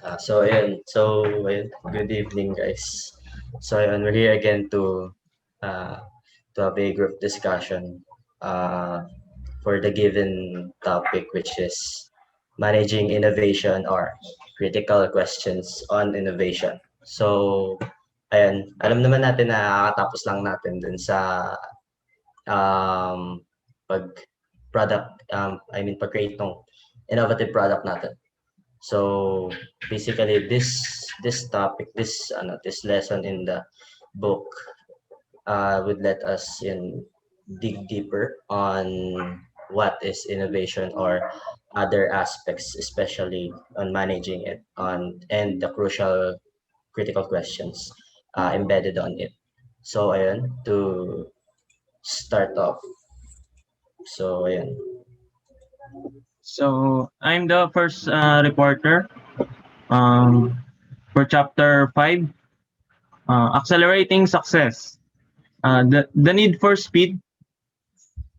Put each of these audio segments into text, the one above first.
Good evening, guys. We're here again uh, to have a group discussion uh, for the given topic, which is managing innovation or critical questions on innovation. So, alam naman natin na kakatapos lang natin dun sa um, pag pag-create ng innovative product natin. So basically, this lesson in the book would let us dig deeper on what is innovation or other aspects, especially on managing it on and the crucial critical questions embedded on it. So ayun, to start off. So ayun. So I'm the first reporter for chapter 5, accelerating success. The need for speed.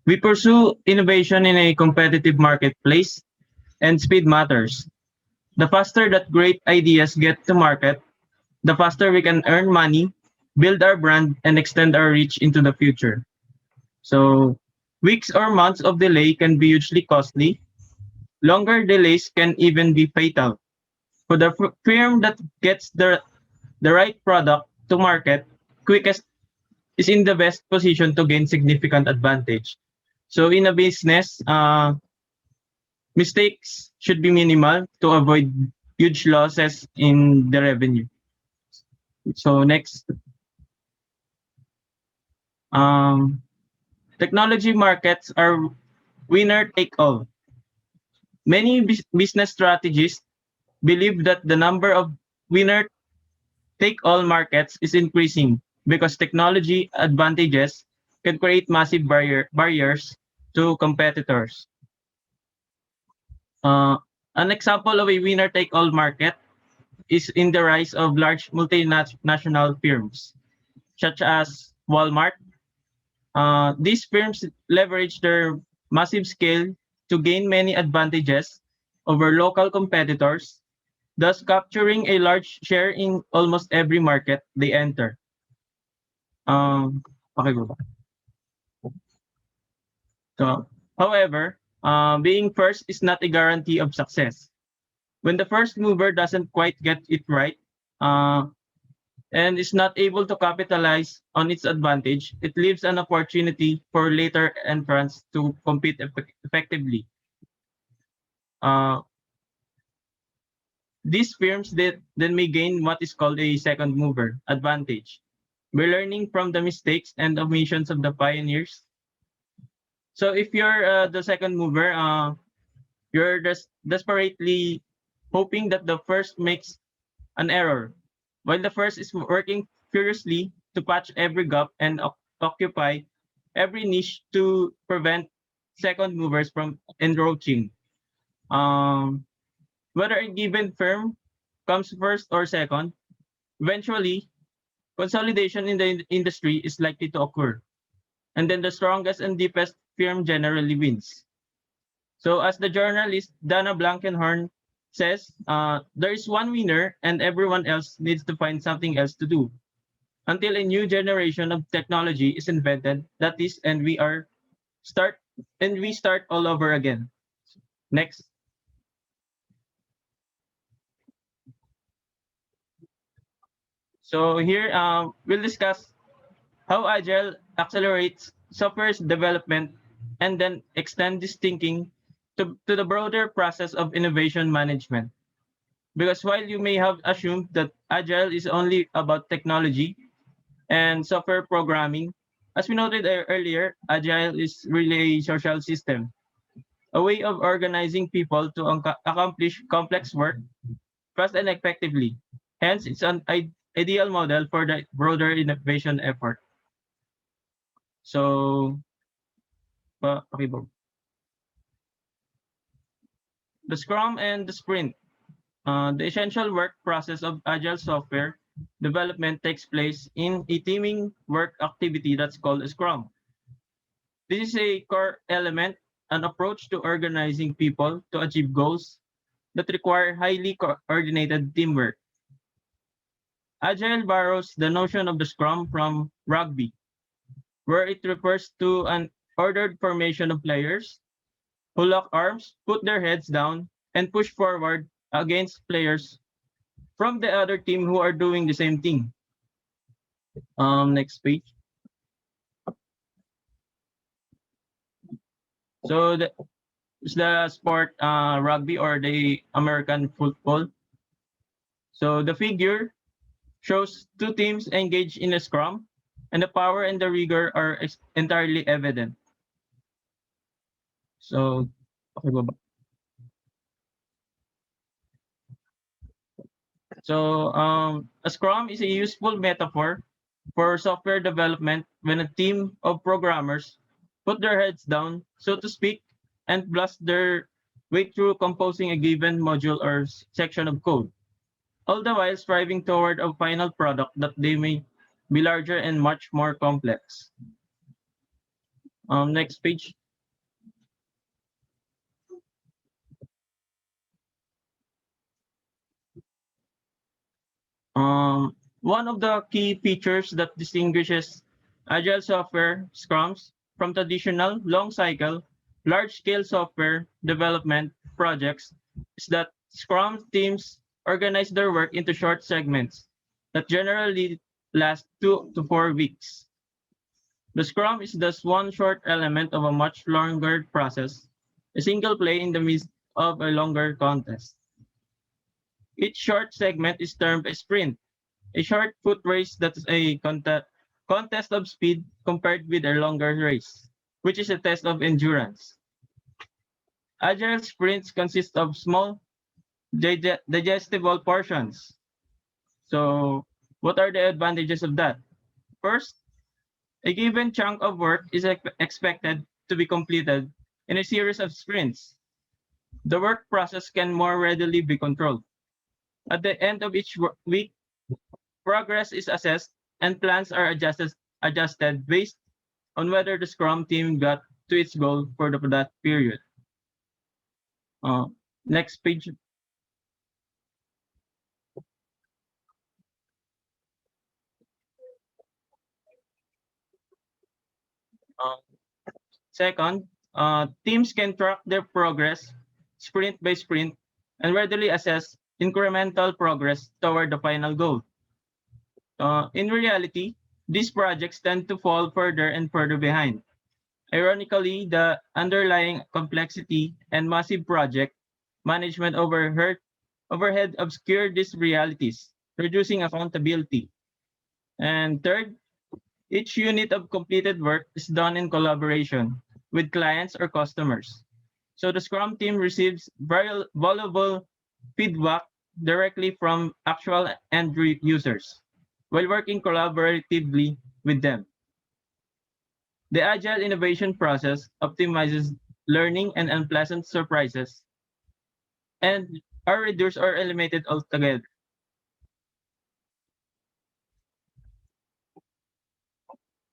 We pursue innovation in a competitive marketplace, and speed matters. The faster that great ideas get to market, the faster we can earn money, build our brand, and extend our reach into the future. So weeks or months of delay can be hugely costly. Longer delays can even be fatal. For the firm that gets the right product to market quickest is in the best position to gain significant advantage. So in a business, mistakes should be minimal to avoid huge losses in the revenue. So next, technology markets are winner take all. Many business strategists believe that the number of winner take all markets is increasing because technology advantages can create massive barriers to competitors. An example of a winner take all market is in the rise of large multinational firms such as Walmart. These firms leverage their massive scale to gain many advantages over local competitors, thus capturing a large share in almost every market they enter. Okay, go back. So, however, being first is not a guarantee of success. When the first mover doesn't quite get it right and is not able to capitalize on its advantage, it leaves an opportunity for later entrants to compete effectively. These firms then may gain what is called a second mover advantage. We're learning from the mistakes and omissions of the pioneers. So if you're the second mover, you're desperately hoping that the first makes an error, while the first is working furiously to patch every gap and occupy every niche to prevent second movers from encroaching. Whether a given firm comes first or second, eventually consolidation in the industry is likely to occur, and then the strongest and deepest firm generally wins. So as the journalist Dana Blankenhorn says, there is one winner and everyone else needs to find something else to do until a new generation of technology is invented. That is, and we start all over again. Next. So here we'll discuss how Agile accelerates software development and then extend this thinking to the broader process of innovation management. Because while you may have assumed that Agile is only about technology and software programming, as we noted earlier, Agile is really a social system, a way of organizing people to accomplish complex work fast and effectively. Hence, it's an ideal model for the broader innovation effort. So, okay, Bob. The Scrum and the Sprint. The essential work process of Agile software development takes place in a teaming work activity that's called a Scrum. This is a core element, an approach to organizing people to achieve goals that require highly coordinated teamwork. Agile borrows the notion of the Scrum from rugby, where it refers to an ordered formation of players who lock arms, put their heads down, and push forward against players from the other team who are doing the same thing. Next page. So it's the sport rugby or the American football. So the figure shows two teams engaged in a scrum, and the power and the rigor are entirely evident. So, okay, baba. So, a scrum is a useful metaphor for software development when a team of programmers put their heads down, so to speak, and blast their way through composing a given module or section of code, all the while striving toward a final product that they may be larger and much more complex. Next page. One of the key features that distinguishes agile software scrums from traditional long cycle, large scale software development projects is that scrum teams organize their work into short segments that generally last 2 to 4 weeks. The scrum is thus one short element of a much longer process, a single play in the midst of a longer contest. Each short segment is termed a sprint, a short foot race that is a contest of speed compared with a longer race, which is a test of endurance. Agile sprints consist of small, digestible portions. So, what are the advantages of that? First, a given chunk of work is expected to be completed in a series of sprints. The work process can more readily be controlled. At the end of each week, progress is assessed and plans are adjusted based on whether the Scrum team got to its goal for that period. Next page. Uh, Second, teams can track their progress sprint by sprint and readily assess incremental progress toward the final goal. In reality, these projects tend to fall further and further behind. Ironically, the underlying complexity and massive project management overhead obscure these realities, reducing accountability. And third, each unit of completed work is done in collaboration with clients or customers. So the Scrum team receives very valuable feedback directly from actual end users while working collaboratively with them. The Agile innovation process optimizes learning and unpleasant surprises and are reduced or eliminated altogether.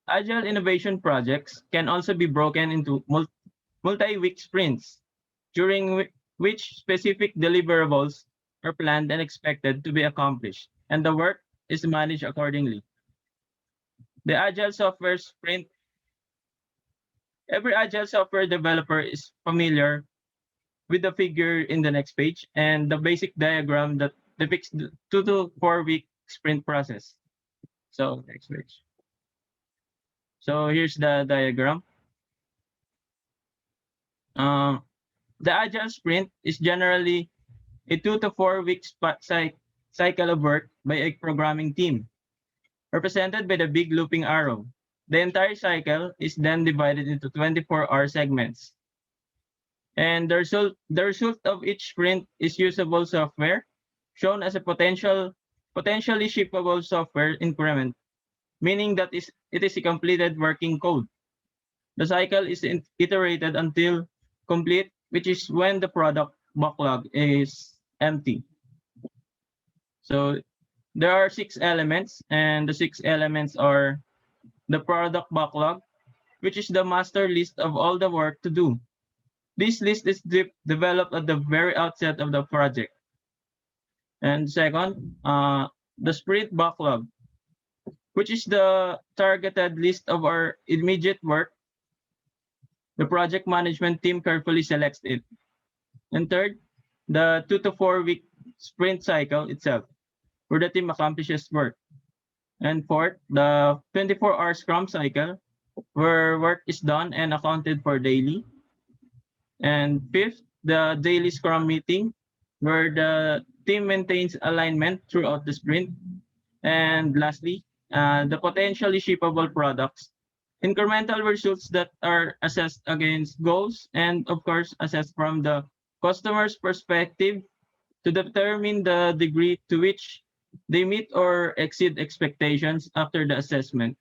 Agile innovation projects can also be broken into multi-week sprints, during which specific deliverables are planned and expected to be accomplished, and the work is managed accordingly. The Agile software sprint. Every Agile software developer is familiar with the figure in the next page and the basic diagram that depicts the 2 to 4 week sprint process. So next page. So here's the diagram. The Agile sprint is generally a 2 to 4 week cycle of work by a programming team, represented by the big looping arrow. The entire cycle is then divided into 24-hour segments. And the result of each sprint is usable software, shown as a potentially shippable software increment, meaning that it is a completed working code. The cycle is iterated until complete, which is when the product backlog is empty. So there are 6 elements, and the 6 elements are the product backlog, which is the master list of all the work to do. This list is developed at the very outset of the project. And second, the sprint backlog, which is the targeted list of our immediate work. The project management team carefully selects it. And third, the 2 to 4 week sprint cycle itself, where the team accomplishes work. And fourth, the 24-hour Scrum cycle, where work is done and accounted for daily. And fifth, the daily Scrum meeting, where the team maintains alignment throughout the sprint. And lastly, the potentially shippable products, incremental results that are assessed against goals and, of course, assessed from the customer's perspective to determine the degree to which they meet or exceed expectations after the assessment.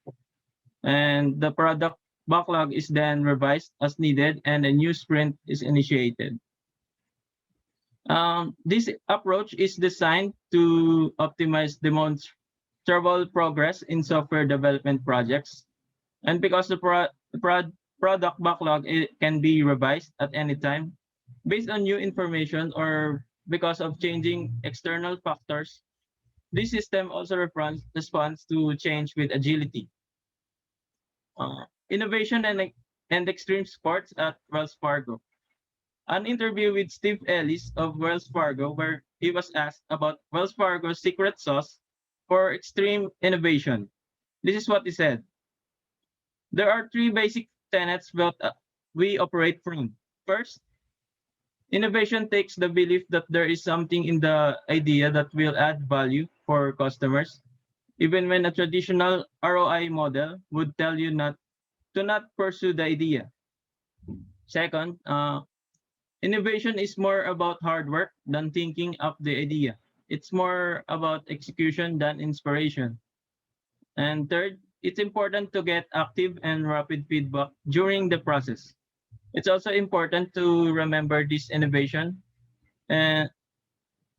And the product backlog is then revised as needed and a new sprint is initiated. This approach is designed to optimize demonstrable progress in software development projects. And because the product backlog can be revised at any time based on new information or because of changing external factors, this system also responds to change with agility. Innovation and extreme sports at Wells Fargo. An interview with Steve Ellis of Wells Fargo, where he was asked about Wells Fargo's secret sauce for extreme innovation. This is what he said. There are three basic tenets we operate from. First, innovation takes the belief that there is something in the idea that will add value for customers, even when a traditional ROI model would tell you not pursue the idea. Second, innovation is more about hard work than thinking up the idea. It's more about execution than inspiration. And third, it's important to get active and rapid feedback during the process. It's also important to remember this innovation. And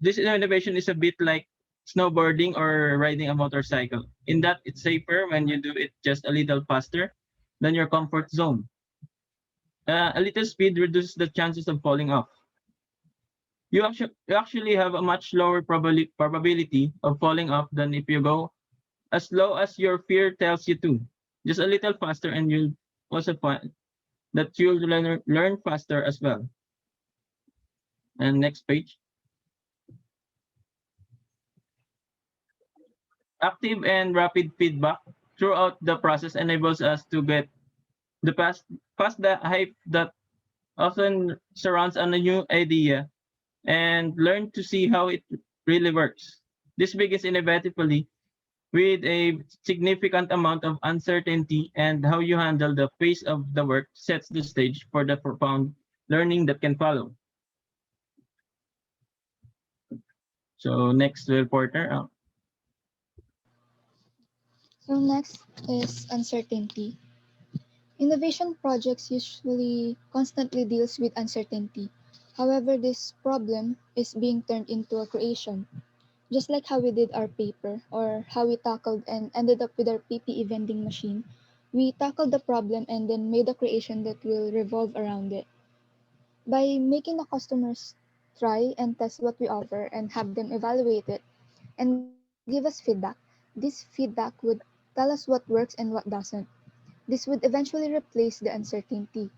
this innovation is a bit like snowboarding or riding a motorcycle, in that it's safer when you do it just a little faster than your comfort zone. A little speed reduces the chances of falling off. You actually have a much lower probability of falling off than if you go as low as your fear tells you to. Just a little faster, and you'll also find that you'll learn faster as well. And next page. Active and rapid feedback throughout the process enables us to get the past the hype that often surrounds on a new idea and learn to see how it really works. This begins inevitably with a significant amount of uncertainty, and how you handle the pace of the work sets the stage for the profound learning that can follow. So next, reporter. So next is uncertainty. Innovation projects usually constantly deals with uncertainty. However, this problem is being turned into a creation. Just like how we did our paper or how we tackled and ended up with our PPE vending machine, we tackled the problem and then made a creation that will revolve around it. By making the customers try and test what we offer and have them evaluate it and give us feedback, this feedback would tell us what works and what doesn't. This would eventually replace the uncertainty.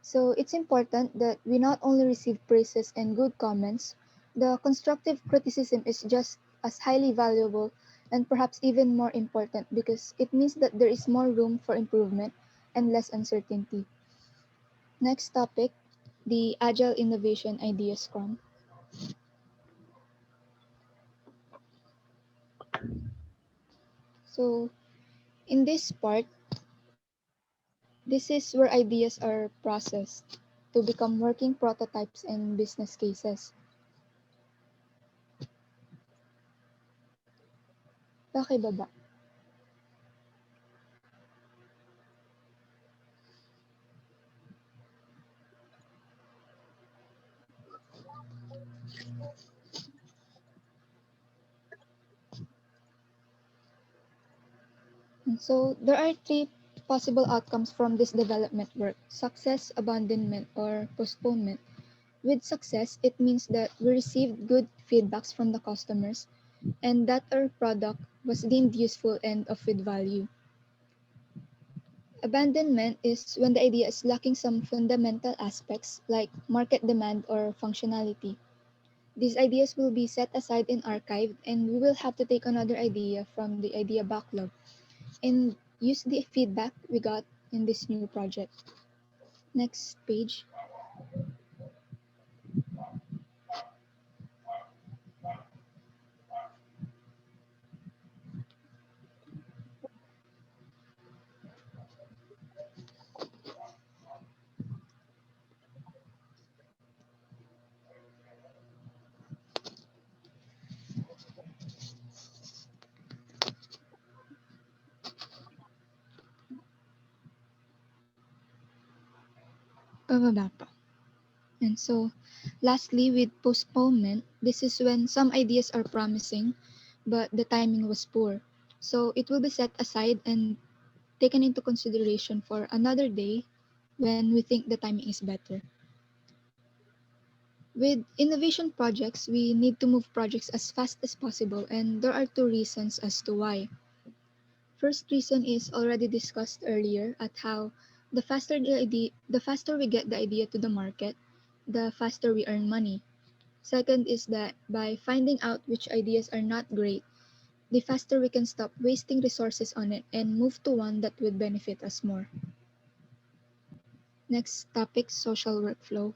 So it's important that we not only receive praises and good comments, the constructive criticism is just as highly valuable and perhaps even more important because it means that there is more room for improvement and less uncertainty. Next topic, the Agile Innovation Idea Scrum. So in this part, this is where ideas are processed to become working prototypes and business cases. Pakibaba. So there are three. possible outcomes from this development work: success, abandonment, or postponement. With success, it means that we received good feedbacks from the customers and that our product was deemed useful and of with value. Abandonment is when the idea is lacking some fundamental aspects like market demand or functionality. These ideas will be set aside and archived, and we will have to take another idea from the idea backlog and use the feedback we got in this new project. Next page. Pababa pa. And so, lastly, with postponement, this is when some ideas are promising, but the timing was poor. So, it will be set aside and taken into consideration for another day when we think the timing is better. With innovation projects, we need to move projects as fast as possible, and there are two reasons as to why. First reason is already discussed earlier at how the faster we get the idea to the market, the faster we earn money. Second is that by finding out which ideas are not great, the faster we can stop wasting resources on it and move to one that would benefit us more. Next topic, social workflow.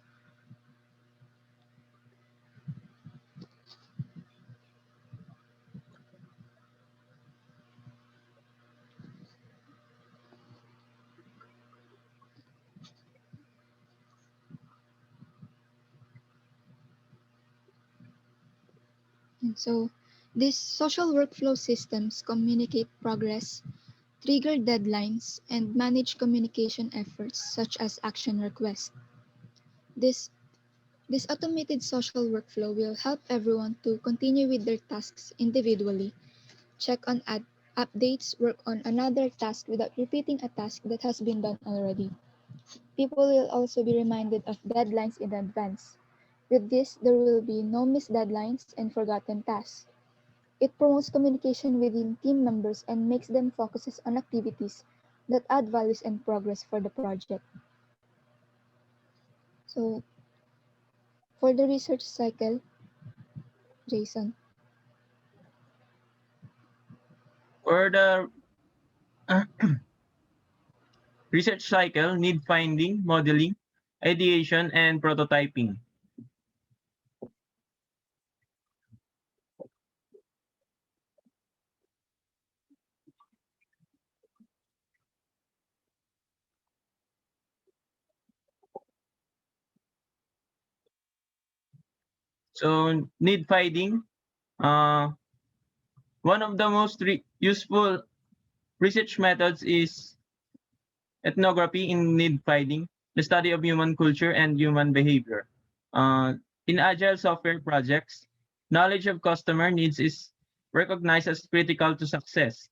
And so these social workflow systems communicate progress, trigger deadlines, and manage communication efforts such as action requests. This This automated social workflow will help everyone to continue with their tasks individually, check on updates, work on another task without repeating a task that has been done already. People will also be reminded of deadlines in advance. With this, there will be no missed deadlines and forgotten tasks. It promotes communication within team members and makes them focus on activities that add values and progress for the project. So, for the research cycle, Jason. For the research cycle, need finding, modeling, ideation, and prototyping. So need finding, uh, one of the most useful research methods is ethnography in need finding, the study of human culture and human behavior. Uh, in agile software projects, knowledge of customer needs is recognized as critical to success,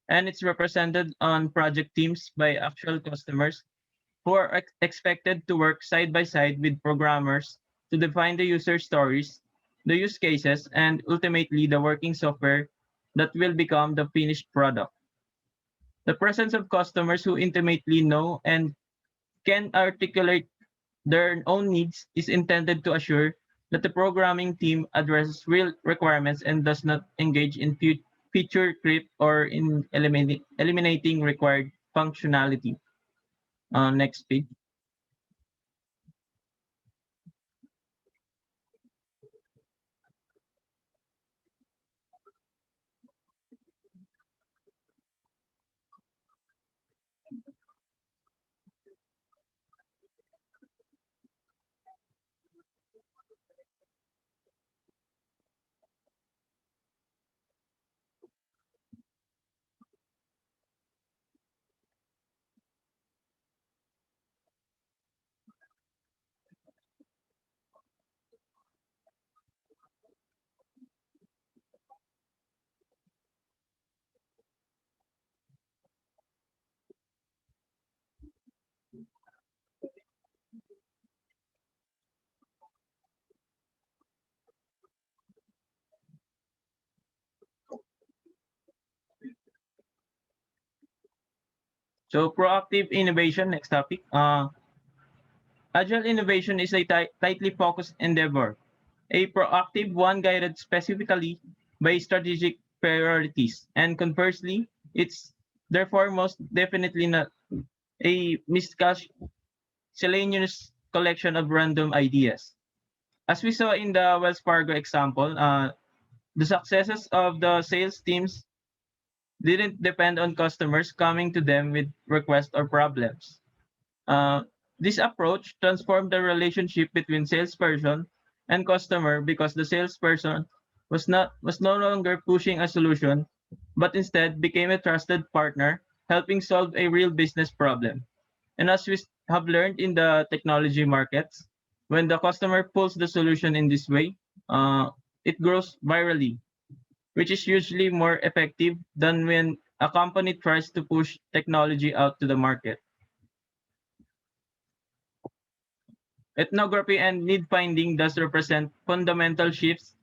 and it's represented on project teams by actual customers who are expected to work side by side with programmers to define the user stories, the use cases, and ultimately the working software that will become the finished product. The presence of customers who intimately know and can articulate their own needs is intended to assure that the programming team addresses real requirements and does not engage in feature creep or in eliminating required functionality. Next page. So proactive innovation, next topic. Agile innovation is a tightly focused endeavor, a proactive one guided specifically by strategic priorities, and conversely, it's therefore most definitely not a miscellaneous collection of random ideas. As we saw in the Wells Fargo example, the successes of the sales teams didn't depend on customers coming to them with requests or problems. Uh, this approach transformed the relationship between salesperson and customer because the salesperson was no longer pushing a solution, but instead became a trusted partner, helping solve a real business problem. And as we have learned in the technology markets, when the customer pulls the solution in this way, it grows virally, which is usually more effective than when a company tries to push technology out to the market. Ethnography and need finding thus represent fundamental shifts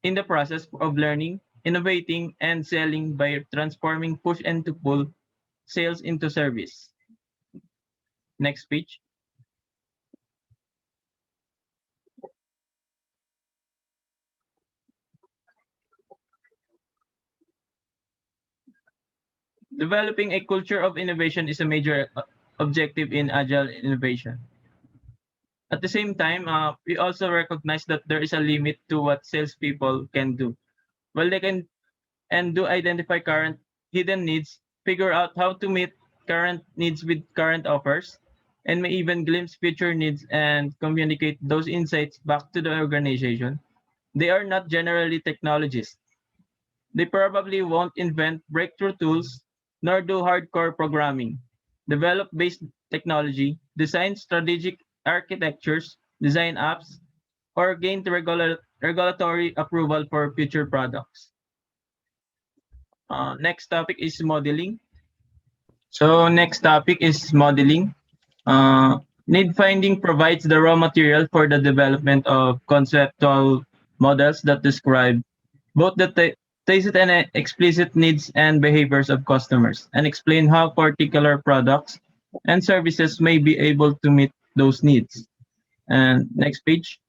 in the process of learning, innovating, and selling by transforming push and to pull sales into service. Next page. Developing a culture of innovation is a major objective in agile innovation. At the same time, we also recognize that there is a limit to what salespeople can do. While they can and do identify current hidden needs, figure out how to meet current needs with current offers, and may even glimpse future needs and communicate those insights back to the organization. They are not generally technologists. They probably won't invent breakthrough tools, nor do hardcore programming, develop basic technology, design strategic architectures, design apps, or gain the regulatory approval for future products. Next topic is modeling. So next topic is modeling. Need finding provides the raw material for the development of conceptual models that describe both the tacit and explicit needs and behaviors of customers and explain how particular products and services may be able to meet those needs. And next page.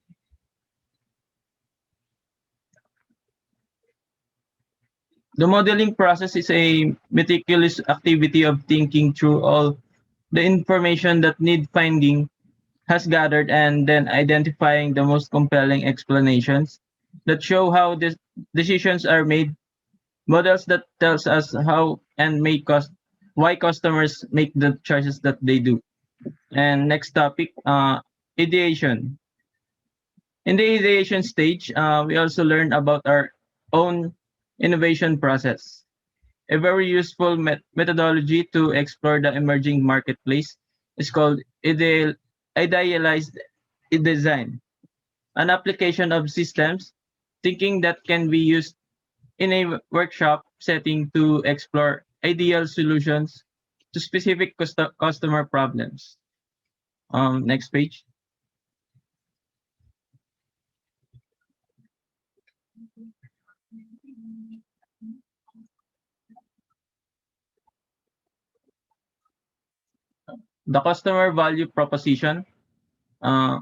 The modeling process is a meticulous activity of thinking through all the information that need finding has gathered and then identifying the most compelling explanations that show how decisions are made, models that tells us how and why customers make the choices that they do. And next topic, ideation. In the ideation stage, we also learn about our own innovation process. A very useful methodology to explore the emerging marketplace is called idealized design, an application of systems thinking that can be used in a workshop setting to explore ideal solutions to specific customer problems. Next page. The customer value proposition. Uh,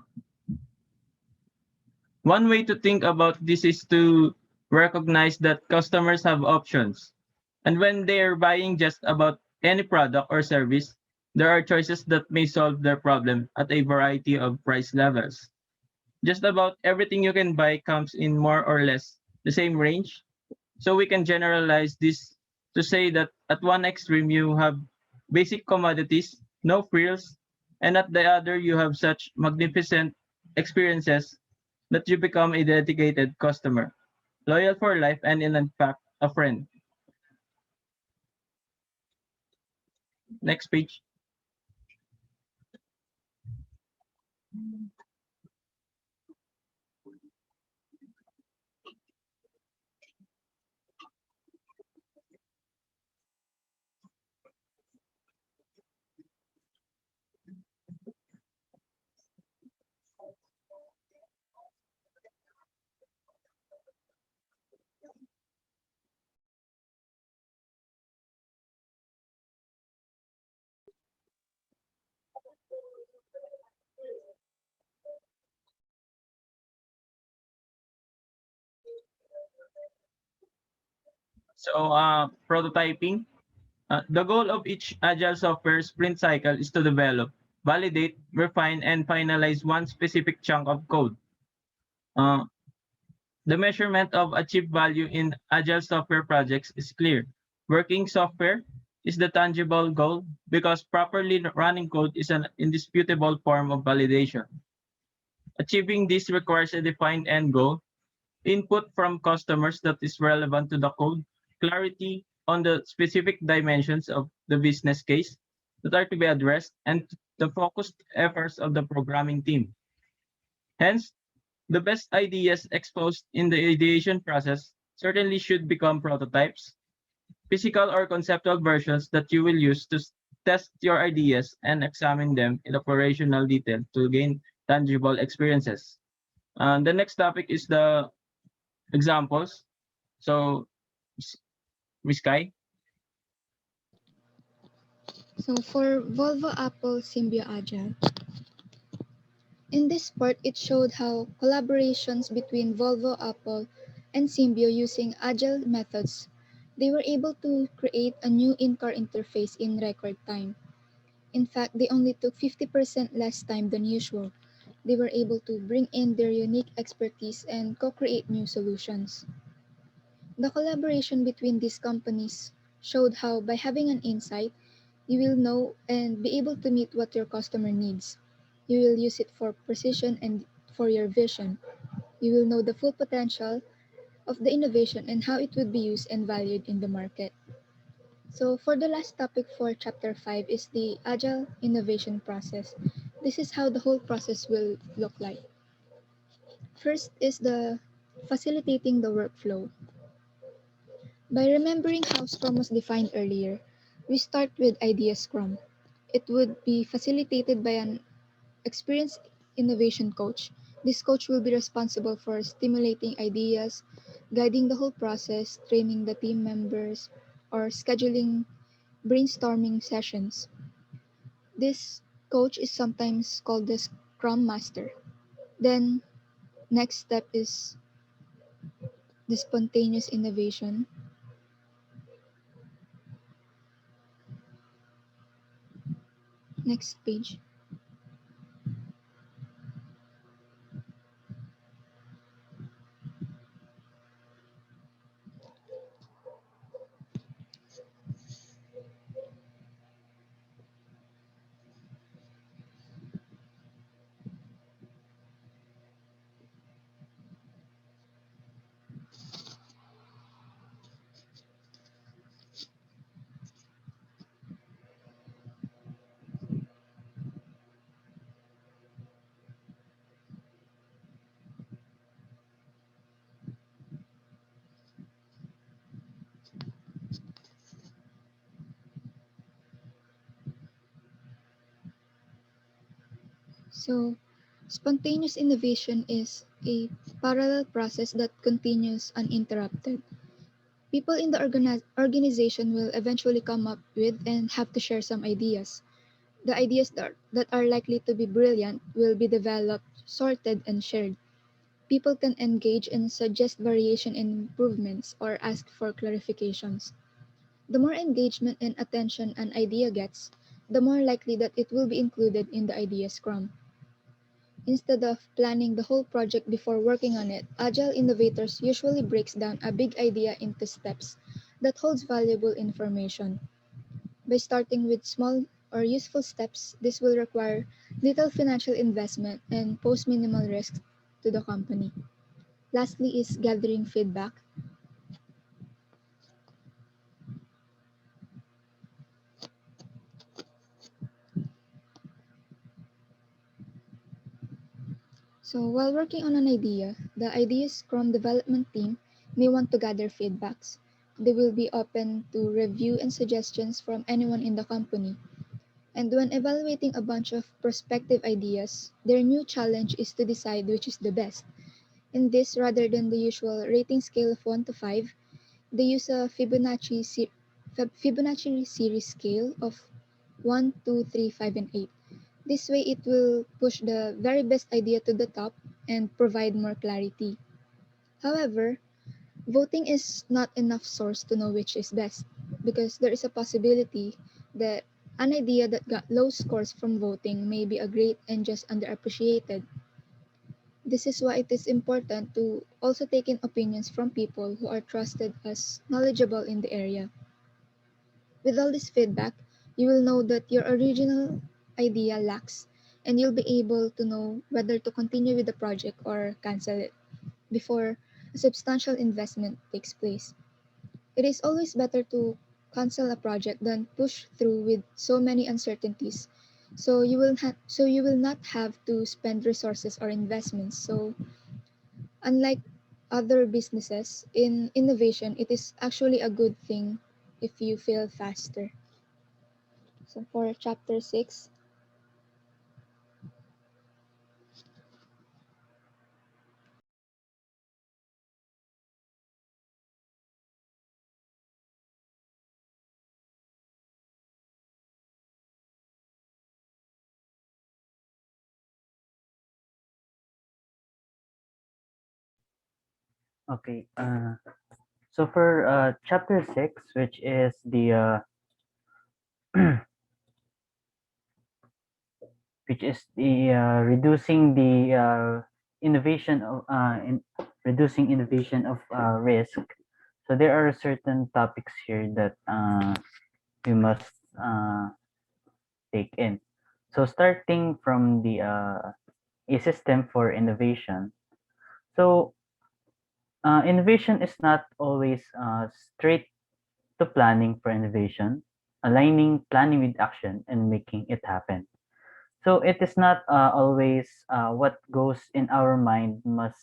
One way to think about this is to recognize that customers have options. And when they're buying just about any product or service, there are choices that may solve their problem at a variety of price levels. Just about everything you can buy comes in more or less the same range. So we can generalize this to say that at one extreme you have basic commodities, no frills, and at the other you have such magnificent experiences that you become a dedicated customer, loyal for life, and in fact, a friend. Next page. So, prototyping. The goal of each agile software sprint cycle is to develop, validate, refine, and finalize one specific chunk of code. Uh, the measurement of achieved value in agile software projects is clear. Working software is the tangible goal because properly running code is an indisputable form of validation. Achieving this requires a defined end goal, input from customers that is relevant to the code, clarity on the specific dimensions of the business case that are to be addressed, and the focused efforts of the programming team. Hence, the best ideas exposed in the ideation process certainly should become prototypes, physical or conceptual versions that you will use to test your ideas and examine them in operational detail to gain tangible experiences. The next topic is the examples. So, Miss Kai? So for Volvo Apple Symbio Agile, in this part it showed how collaborations between Volvo Apple and Symbio using agile methods, they were able to create a new in-car interface in record time. In fact, they only took 50% less time than usual. They were able to bring in their unique expertise and co-create new solutions. The collaboration between these companies showed how by having an insight, you will know and be able to meet what your customer needs. You will use it for precision and for your vision. You will know the full potential of the innovation and how it would be used and valued in the market. So for the last topic for chapter 5 is the agile innovation process. This is how the whole process will look like. First is the facilitating the workflow. By remembering how Scrum was defined earlier, we start with idea Scrum. It would be facilitated by an experienced innovation coach. This coach will be responsible for stimulating ideas, guiding the whole process, training the team members, or scheduling brainstorming sessions. This coach is sometimes called the Scrum Master. Then, next step is the spontaneous innovation. Next page. So, spontaneous innovation is a parallel process that continues uninterrupted. People in the organization will eventually come up with and have to share some ideas. The ideas that are likely to be brilliant will be developed, sorted, and shared. People can engage and suggest variation and improvements or ask for clarifications. The more engagement and attention an idea gets, the more likely that it will be included in the idea scrum. Instead of planning the whole project before working on it, agile innovators usually breaks down a big idea into steps that holds valuable information. By starting with small or useful steps, this will require little financial investment and pose minimal risk to the company. Lastly is gathering feedback. So while working on an idea, the idea Scrum development team may want to gather feedbacks. They will be open to review and suggestions from anyone in the company. And when evaluating a bunch of prospective ideas, their new challenge is to decide which is the best. In this, rather than the usual rating scale of 1 to 5, they use a Fibonacci series scale of 1, 2, 3, 5, and 8. This way, it will push the very best idea to the top and provide more clarity. However, Voting is not enough source to know which is best, because there is a possibility that an idea that got low scores from voting may be a great and just underappreciated. This is why it is important to also take in opinions from people who are trusted as knowledgeable in the area. With all this feedback, you will know that your original idea lacks, and you'll be able to know whether to continue with the project or cancel it before a substantial investment takes place. It is always better to cancel a project than push through with so many uncertainties. So you will not have to spend resources or investments. So unlike other businesses in innovation, it is actually a good thing if you fail faster. So for chapter 6, Okay. So for chapter 6, which is the reducing the innovation of reducing innovation of risk. So there are certain topics here that we must uh, take in. So starting from the a system for innovation. So innovation is not always straight to planning for innovation, aligning planning with action and making it happen. So it is not always what goes in our mind must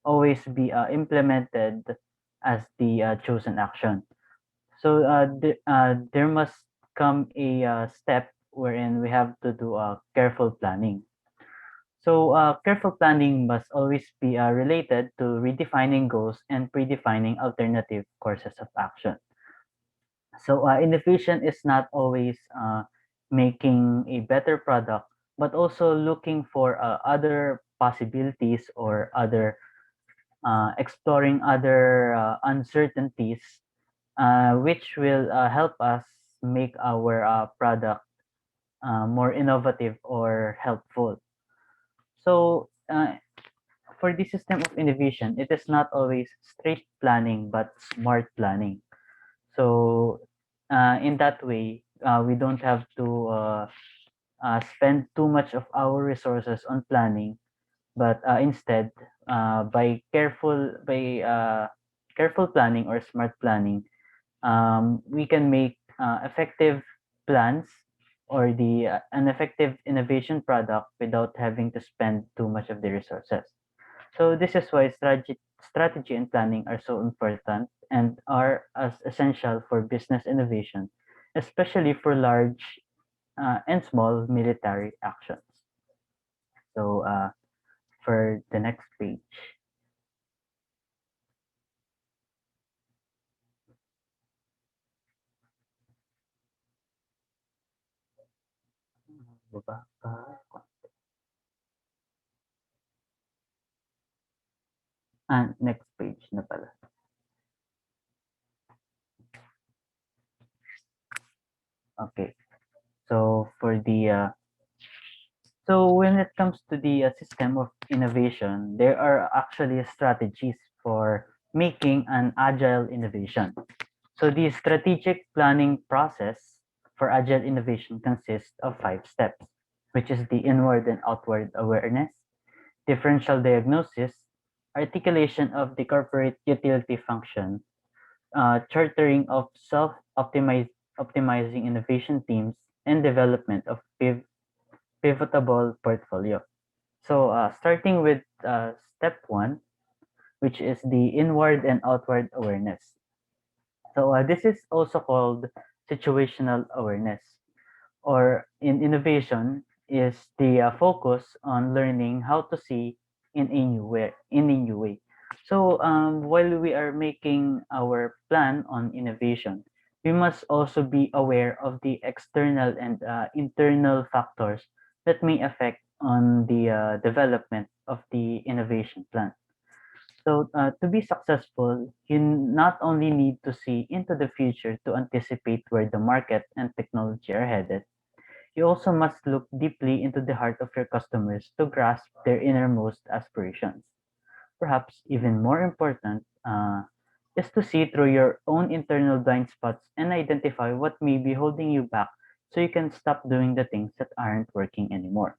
always be implemented as the chosen action. So there must come a step wherein we have to do careful planning. So careful planning must always be related to redefining goals and predefining alternative courses of action. So innovation is not always making a better product, but also looking for other possibilities or other exploring other uncertainties, which will help us make our product more innovative or helpful. So for the system of innovation, it is not always straight planning, but smart planning. So in that way, we don't have to spend too much of our resources on planning, but instead, by careful planning or smart planning, we can make effective plans or the an effective innovation product without having to spend too much of the resources. So this is why strategy and planning are so important and are as essential for business innovation, especially for large and small military actions. So for the next page, baba pa, next page na pala. Okay, so for the so when it comes to the system of innovation, there are actually strategies for making an agile innovation. So the strategic planning process for agile innovation consists of 5 steps, which is the inward and outward awareness, differential diagnosis, articulation of the corporate utility function, chartering of optimizing innovation teams, and development of pivotable portfolio. So starting with step 1, which is the inward and outward awareness. So this is also called situational awareness, or in innovation is the focus on learning how to see in a new way. So while we are making our plan on innovation, we must also be aware of the external and internal factors that may affect on the development of the innovation plan. So to be successful, you not only need to see into the future to anticipate where the market and technology are headed, you also must look deeply into the heart of your customers to grasp their innermost aspirations. Perhaps even more important is to see through your own internal blind spots and identify what may be holding you back so you can stop doing the things that aren't working anymore.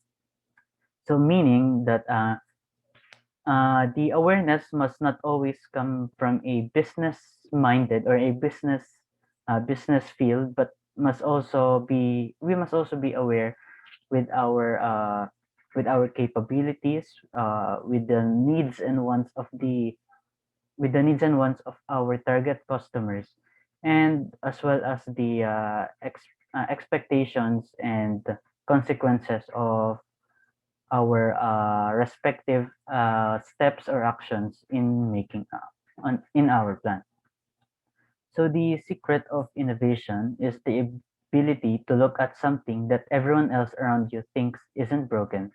So, meaning that the awareness must not always come from a business minded or a business field, but must also be we must also be aware with our capabilities, with the needs and wants of our target customers, and as well as the expectations and consequences of our respective steps or actions in making in our plan. So the secret of innovation is the ability to look at something that everyone else around you thinks isn't broken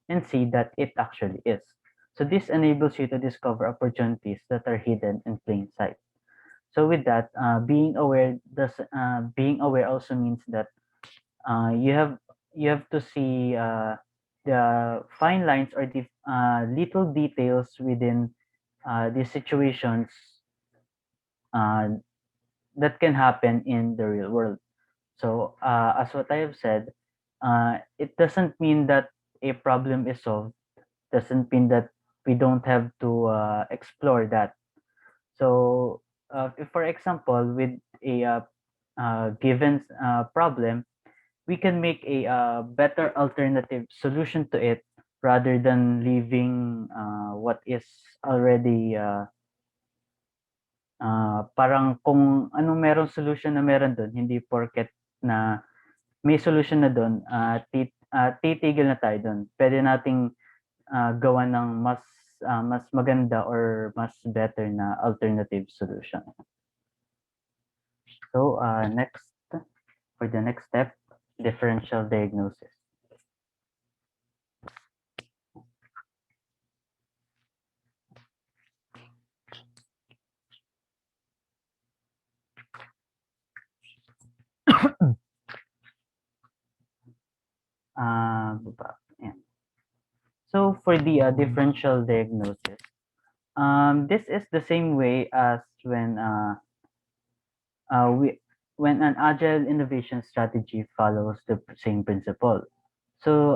and see that it actually is. So this enables you to discover opportunities that are hidden in plain sight. So with that, being aware also means that you have to see the fine lines or the little details within the situations uh, that can happen in the real world. So as what I have said, it doesn't mean that a problem is solved. Doesn't mean that we don't have to explore that. So if, for example, with a given problem, we can make a better alternative solution to it rather than leaving what is already parang kung anong merong solution na meron dun, hindi porket na may solution na dun, titigil na tayo dun. Pwede nating gawa ng mas maganda or mas better na alternative solution. So next, for the next step, differential diagnosis. Baba, yan. So for the differential diagnosis, this is the same way as we when an agile innovation strategy follows the same principle. So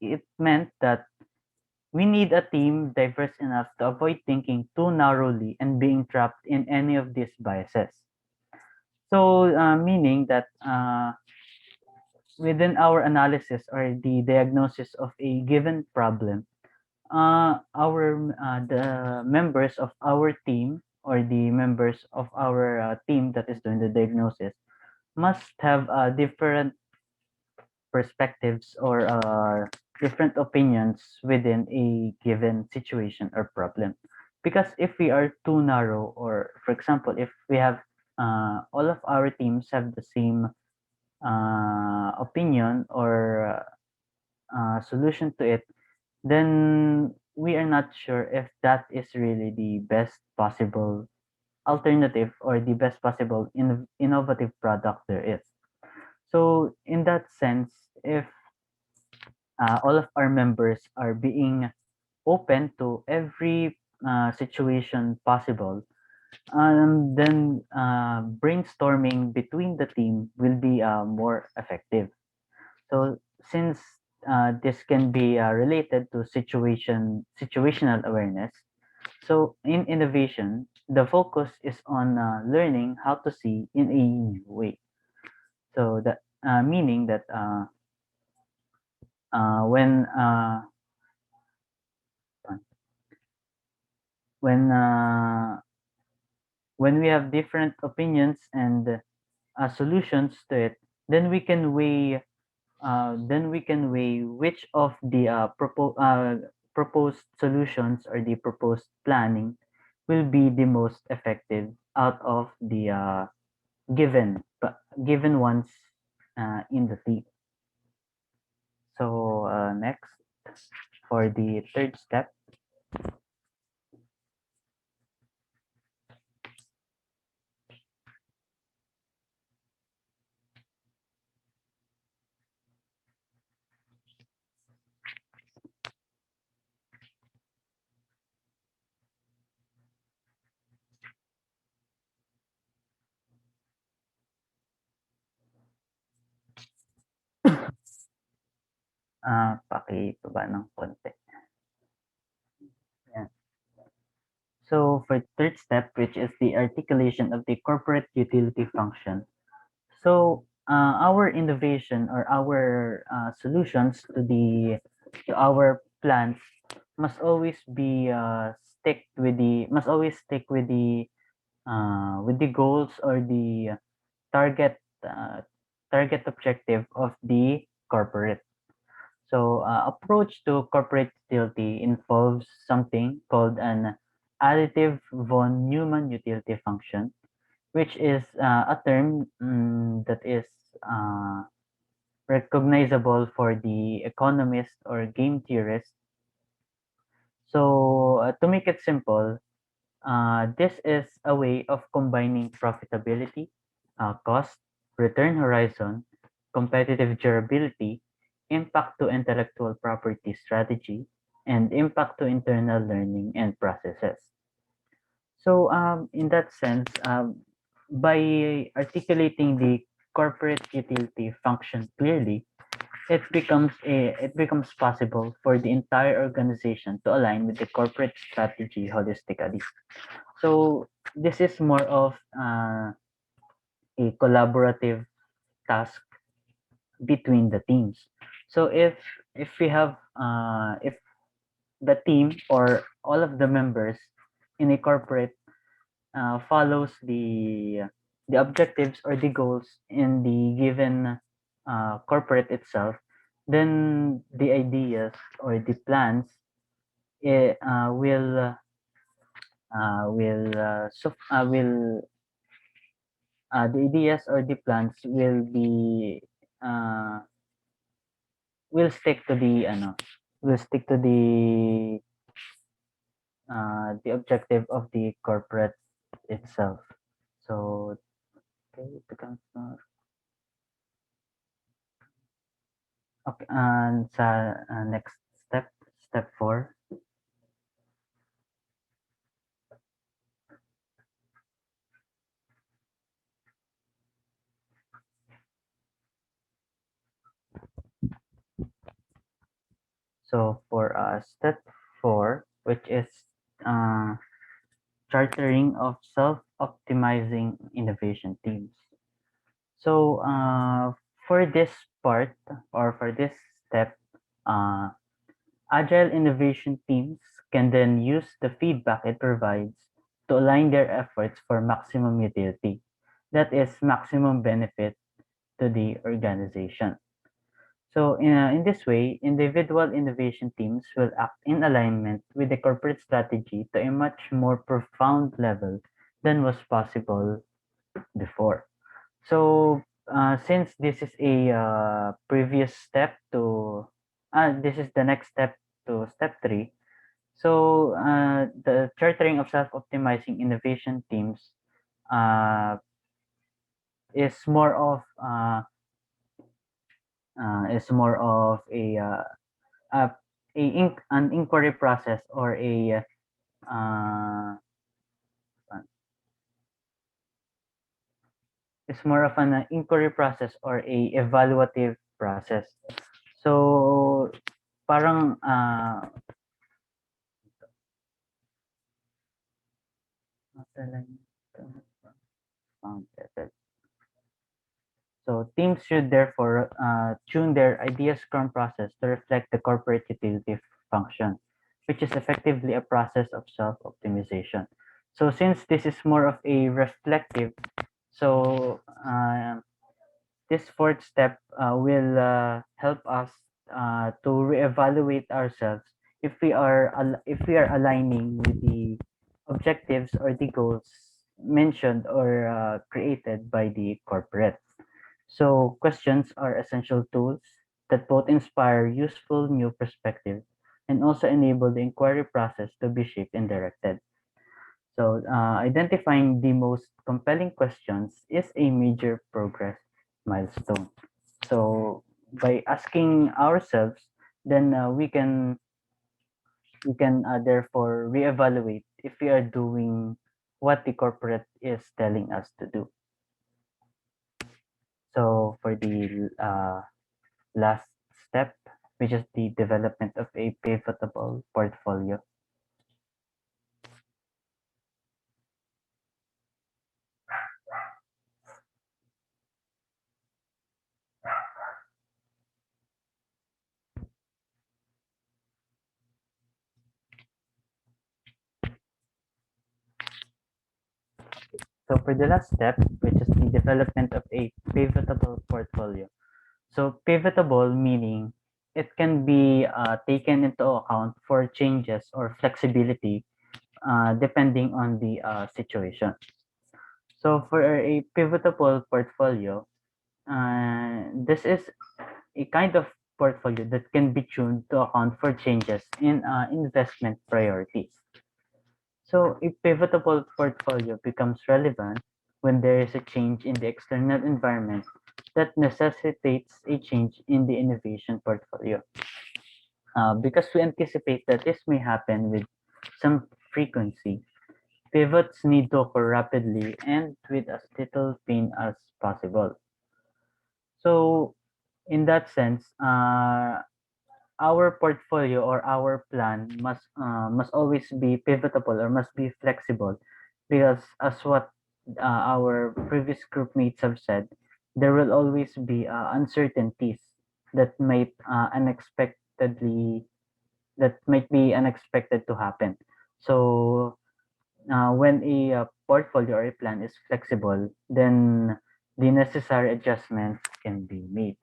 it meant that we need a team diverse enough to avoid thinking too narrowly and being trapped in any of these biases. So meaning that within our analysis or the diagnosis of a given problem, the members of our team or the members of our team that is doing the diagnosis must have different perspectives or different opinions within a given situation or problem. Because if we are too narrow, or for example, if we have all of our teams have the same opinion or solution to it, then we are not sure if that is really the best possible alternative or the best possible innovative product there is. So in that sense, if all of our members are being open to every situation possible, then brainstorming between the team will be more effective. So since this can be related to situational awareness, so in innovation, the focus is on learning how to see in a new way. So that meaning that uh, when uh, when uh, when we have different opinions and solutions to it, then we can weigh which of the proposed solutions or the proposed planning will be the most effective out of the given ones in the team. So next, for the third step, Pakibaba ng konti. Yan. So for third step, which is the articulation of the corporate utility function. So our innovation or our solutions to our plans must always be stick with the goals or the target target objective of the corporate. So approach to corporate utility involves something called an additive von Neumann utility function, which is a term that is uh, recognizable for the economist or game theorist. So to make it simple, this is a way of combining profitability, cost, return horizon, competitive durability, impact to intellectual property strategy, and impact to internal learning and processes. So in that sense, by articulating the corporate utility function clearly, it becomes possible for the entire organization to align with the corporate strategy holistically. So this is more of a collaborative task between the teams. So if we have if the team or all of the members in a corporate follows the objectives or the goals in the given corporate itself, then the ideas or the plans will the ideas or the plans uh, will stick to will stick to the objective of the corporate itself. So okay, it becomes okay. And sa next step 4. So for step 4, which is uh, chartering of self-optimizing innovation teams. So for this part or for this step, uh, agile innovation teams can then use the feedback it provides to align their efforts for maximum utility, that is maximum benefit to the organization. So in this way, individual innovation teams will act in alignment with the corporate strategy to a much more profound level than was possible before. So since this is a previous step to, this is the next step to step 3. So the chartering of self-optimizing innovation teams uh, is more of a, an inquiry process or uh, it's more of an inquiry process or a evaluative process. So parang so teams should therefore tune their idea Scrum process to reflect the corporate utility function, which is effectively a process of self-optimization. So since this is more of a reflective, so this fourth step will help us to reevaluate ourselves if we are aligning with the objectives or the goals mentioned or created by the corporate. So questions are essential tools that both inspire useful new perspective and also enable the inquiry process to be shaped and directed. So identifying the most compelling questions is a major progress milestone. So by asking ourselves, then we can therefore reevaluate if we are doing what the corporate is telling us to do. So for the last step, which is the development of a pivotable portfolio. So for the last step, which is the development of a pivotable portfolio. So pivotable meaning it can be taken into account for changes or flexibility depending on the situation. So for a pivotable portfolio, this is a kind of portfolio that can be tuned to account for changes in investment priorities. So a pivotable portfolio becomes relevant when there is a change in the external environment that necessitates a change in the innovation portfolio. Because we anticipate that this may happen with some frequency, pivots need to occur rapidly and with as little pain as possible. So in that sense, our portfolio or our plan must always be pivotable or must be flexible because as what our previous group mates have said, there will always be uncertainties that might be unexpected to happen. So when a portfolio or a plan is flexible, then the necessary adjustments can be made.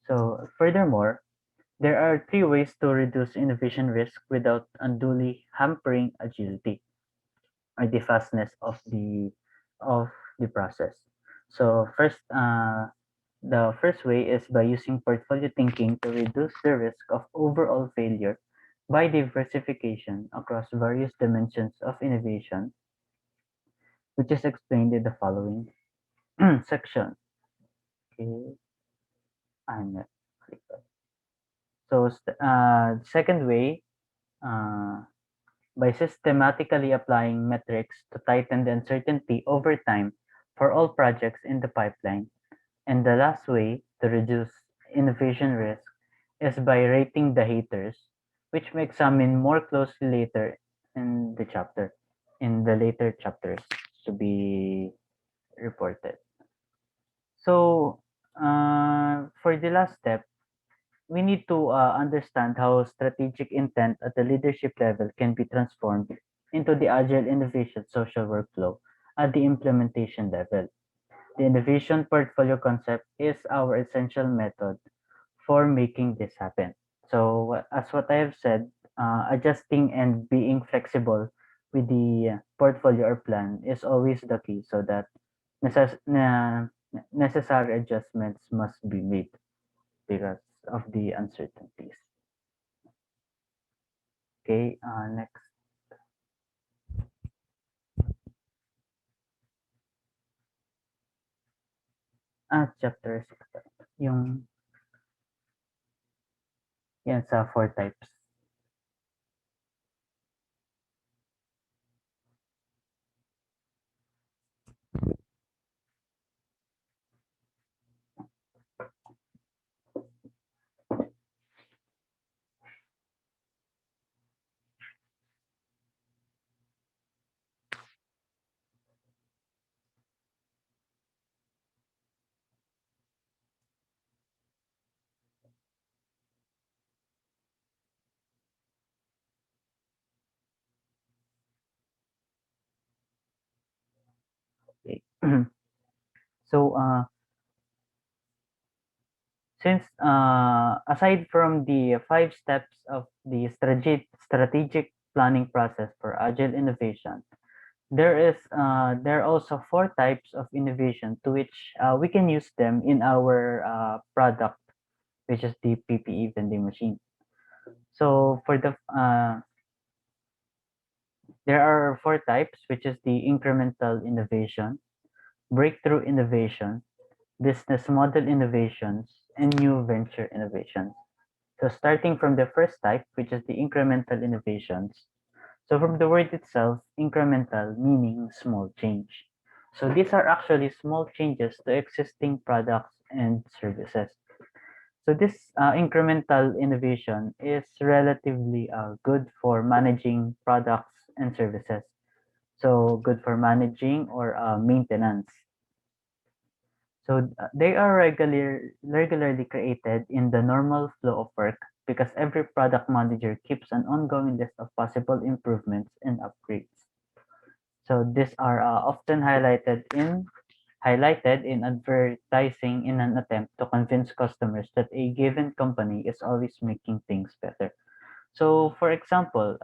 So furthermore, there are three ways to reduce innovation risk without unduly hampering agility or the fastness of the process. So the first way is by using portfolio thinking to reduce the risk of overall failure by diversification across various dimensions of innovation, which is explained in the following section. Okay, and so second way, uh, by systematically applying metrics to tighten the uncertainty over time for all projects in the pipeline. And the last way to reduce innovation risk is by rating the haters, which we examine more closely later in the later chapters to be reported. So, for the last step, we need to understand how strategic intent at the leadership level can be transformed into the agile innovation social workflow at the implementation level. The innovation portfolio concept is our essential method for making this happen. So, as what I have said, adjusting and being flexible with the portfolio or plan is always the key so that necessary adjustments must be made because of the uncertainties. Okay, next. Chapter 6. Yung, yan sa 4 types. Okay. So, since aside from the 5 steps of the strategic planning process for agile innovation, there are also 4 types of innovation to which we can use them in our product, which is the PPE vending machine. So there are 4 types, which is the incremental innovation, breakthrough innovation, business model innovations, and new venture innovations. So starting from the first type, which is the incremental innovations. So from the word itself, incremental meaning small change. So these are actually small changes to existing products and services. So this incremental innovation is relatively good for managing products and services. So good for managing or maintenance. So they are regularly created in the normal flow of work because every product manager keeps an ongoing list of possible improvements and upgrades. So these are often highlighted in advertising in an attempt to convince customers that a given company is always making things better. So for example,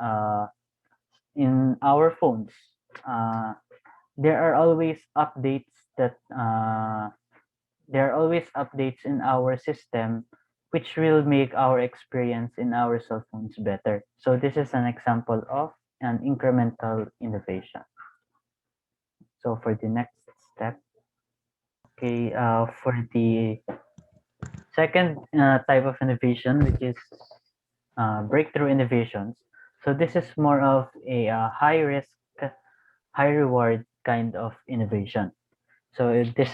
in our phones, uh, there are always updates that there are always updates in our system which will make our experience in our cell phones better. So this is an example of an incremental innovation. So for the next step, okay, for the second type of innovation, which is breakthrough innovations. So this is more of a high risk, high reward kind of innovation. So this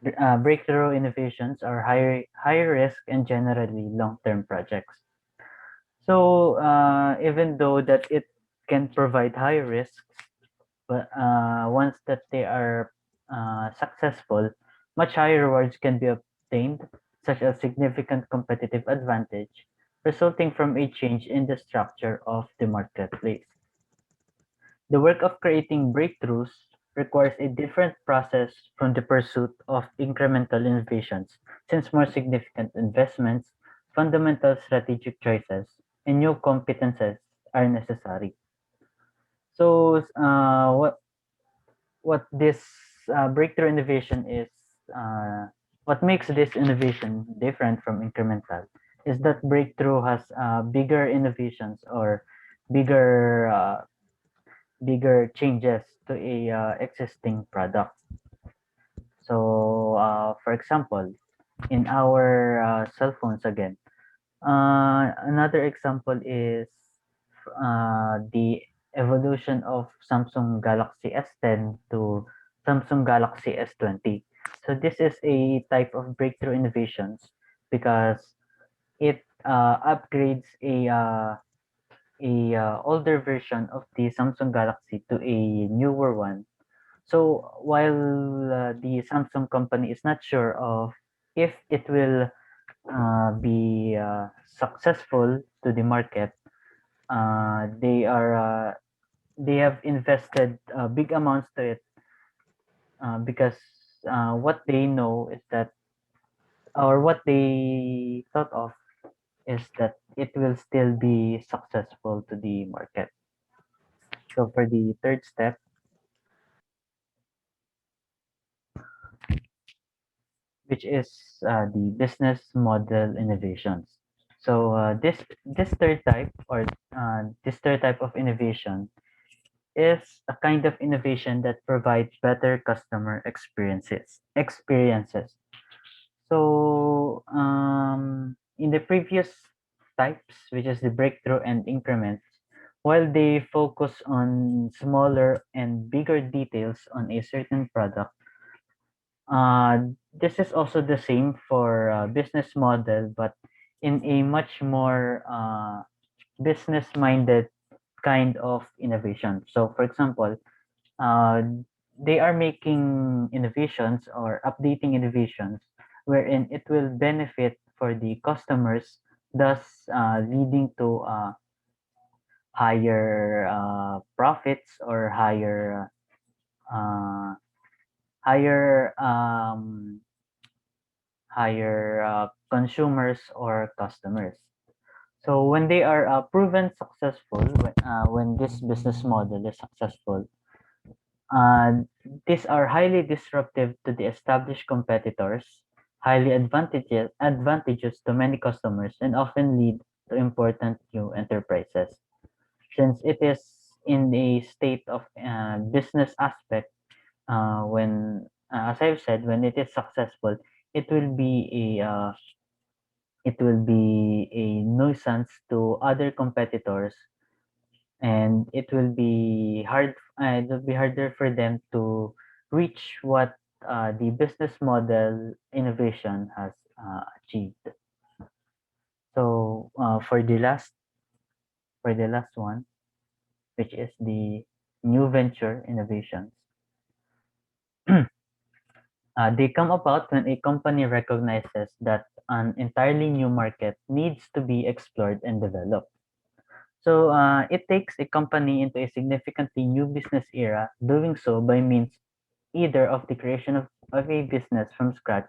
breakthrough innovations are high risk and generally long-term projects. So even though that it can provide high risks, but once that they are successful, much higher rewards can be obtained, such as significant competitive advantage, resulting from a change in the structure of the marketplace. The work of creating breakthroughs requires a different process from the pursuit of incremental innovations, since more significant investments, fundamental strategic choices, and new competences are necessary. So, what this breakthrough innovation is, what makes this innovation different from incremental is that breakthrough has bigger innovations or bigger bigger changes to a existing product. So, for example, in our cell phones again, another example is the evolution of Samsung Galaxy S10 to Samsung Galaxy S20. So this is a type of breakthrough innovations because it upgrades a older version of the Samsung Galaxy to a newer one. So while the Samsung company is not sure of if it will be successful to the market, they are they have invested big amounts to it because what they know is that, or what they thought of is that it will still be successful to the market. So for the third step, which is the business model innovations. So this third type, or this third type of innovation, is a kind of innovation that provides better customer experiences. So in the previous types, which is the breakthrough and increments, while they focus on smaller and bigger details on a certain product, this is also the same for business model, but in a much more business-minded kind of innovation. So, for example, uh, they are making innovations or updating innovations wherein it will benefit for the customers, thus leading to higher profits or uh, higher higher consumers or customers. So when they are proven successful, when this business model is successful, Uh, these are highly disruptive to the established competitors, highly advantageous to many customers, and often lead to important new enterprises. Since it is in a state of business aspect, as I've said, when it is successful, it will be a nuisance to other competitors, and it will be harder for them to reach what the business model innovation has achieved. So for the last one, which is the new venture innovations, they come about when a company recognizes that an entirely new market needs to be explored and developed. So it takes a company into a significantly new business era, doing so by means either of the creation of a business from scratch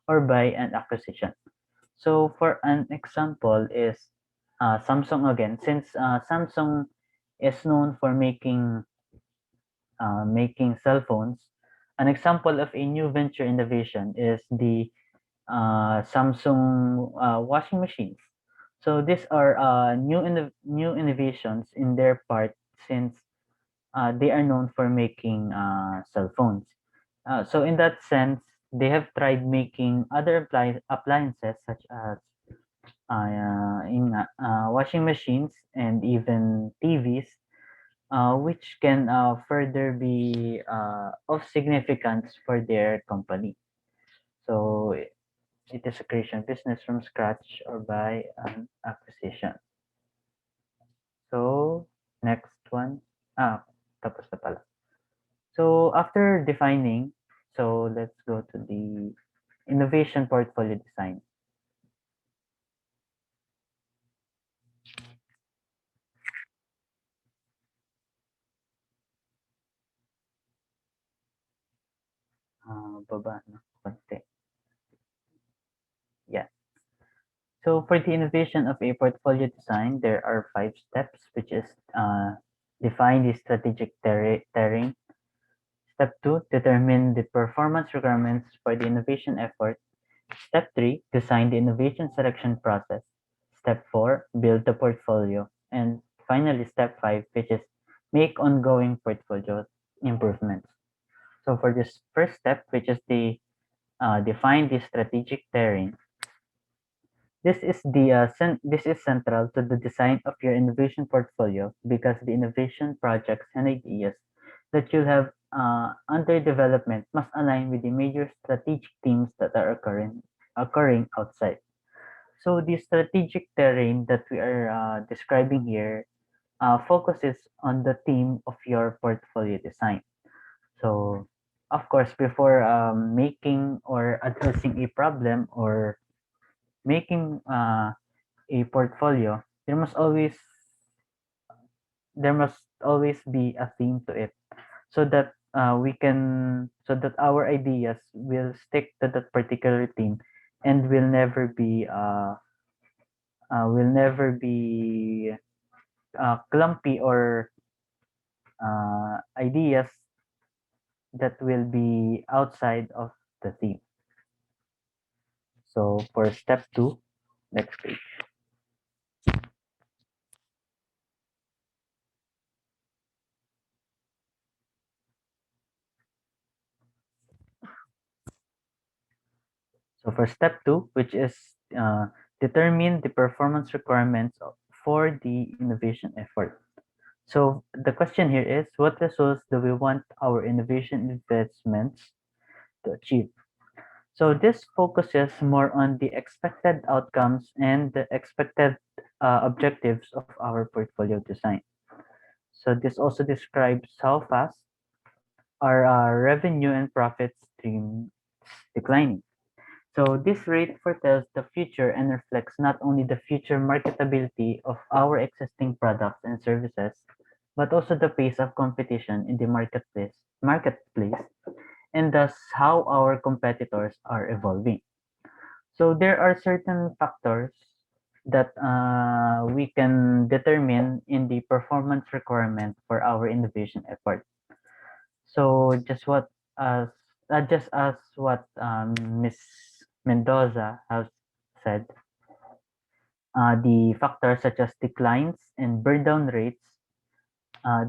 or by an acquisition. So for an example is Samsung again, since Samsung is known for making cell phones. An example of a new venture innovation is the Samsung washing machines. So these are new innovations in their part since they are known for making cell phones. So in that sense, they have tried making other appliances such as washing machines and even TVs, which can further be of significance for their company. So it is a creation business from scratch or by an acquisition. So next one. Tapos na pala. So after defining, so let's go to the innovation portfolio design. Baba na konti. Yeah. So for the innovation of a portfolio design, there are 5 steps, which is define the strategic terrain. Step 2, determine the performance requirements for the innovation effort. Step 3, design the innovation selection process. Step 4, build the portfolio. And finally, step 5, which is make ongoing portfolio improvements. So for this first step, which is the define the strategic terrain, this is central to the design of your innovation portfolio because the innovation projects and ideas that you'll have under development must align with the major strategic themes that are occurring outside. So the strategic terrain that we are describing here focuses on the theme of your portfolio design. So of course, before making or addressing a problem or making a portfolio, there must always be a theme to it, so that so that our ideas will stick to that particular theme and will never be clumpy or ideas that will be outside of the theme. So for step 2, next page. So for step 2, which is determine the performance requirements for the innovation effort. So the question here is, what results do we want our innovation investments to achieve? So this focuses more on the expected outcomes and the expected objectives of our portfolio design. So this also describes how fast our revenue and profit stream declining. So this rate foretells the future and reflects not only the future marketability of our existing products and services, but also the pace of competition in the marketplace, and thus how our competitors are evolving. So there are certain factors that we can determine in the performance requirement for our innovation effort. So just as what Miss Mendoza has said, the factors such as declines and burn down rates,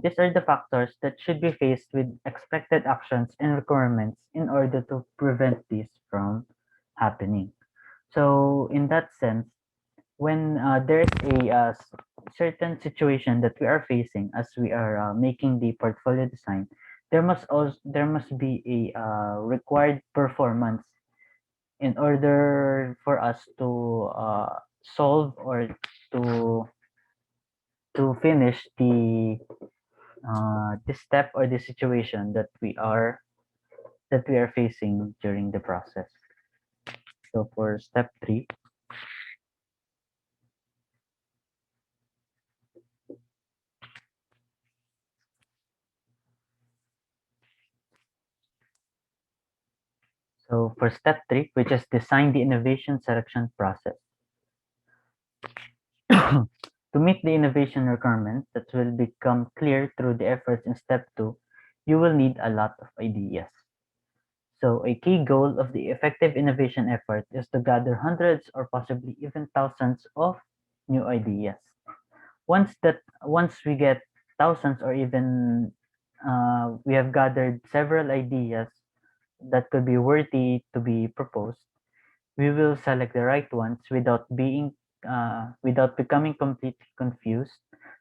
these are the factors that should be faced with expected actions and requirements in order to prevent this from happening. So in that sense, when there's a certain situation that we are facing as we are making the portfolio design, there must be a required performance in order for us to solve or to finish the step or the situation that we are facing during the process. So for step 3, which is design the innovation selection process. To meet the innovation requirements that will become clear through the efforts in step 2, you will need a lot of ideas. So a key goal of the effective innovation effort is to gather hundreds or possibly even thousands of new ideas. Once we get thousands or even we have gathered several ideas that could be worthy to be proposed, we will select the right ones without becoming completely confused,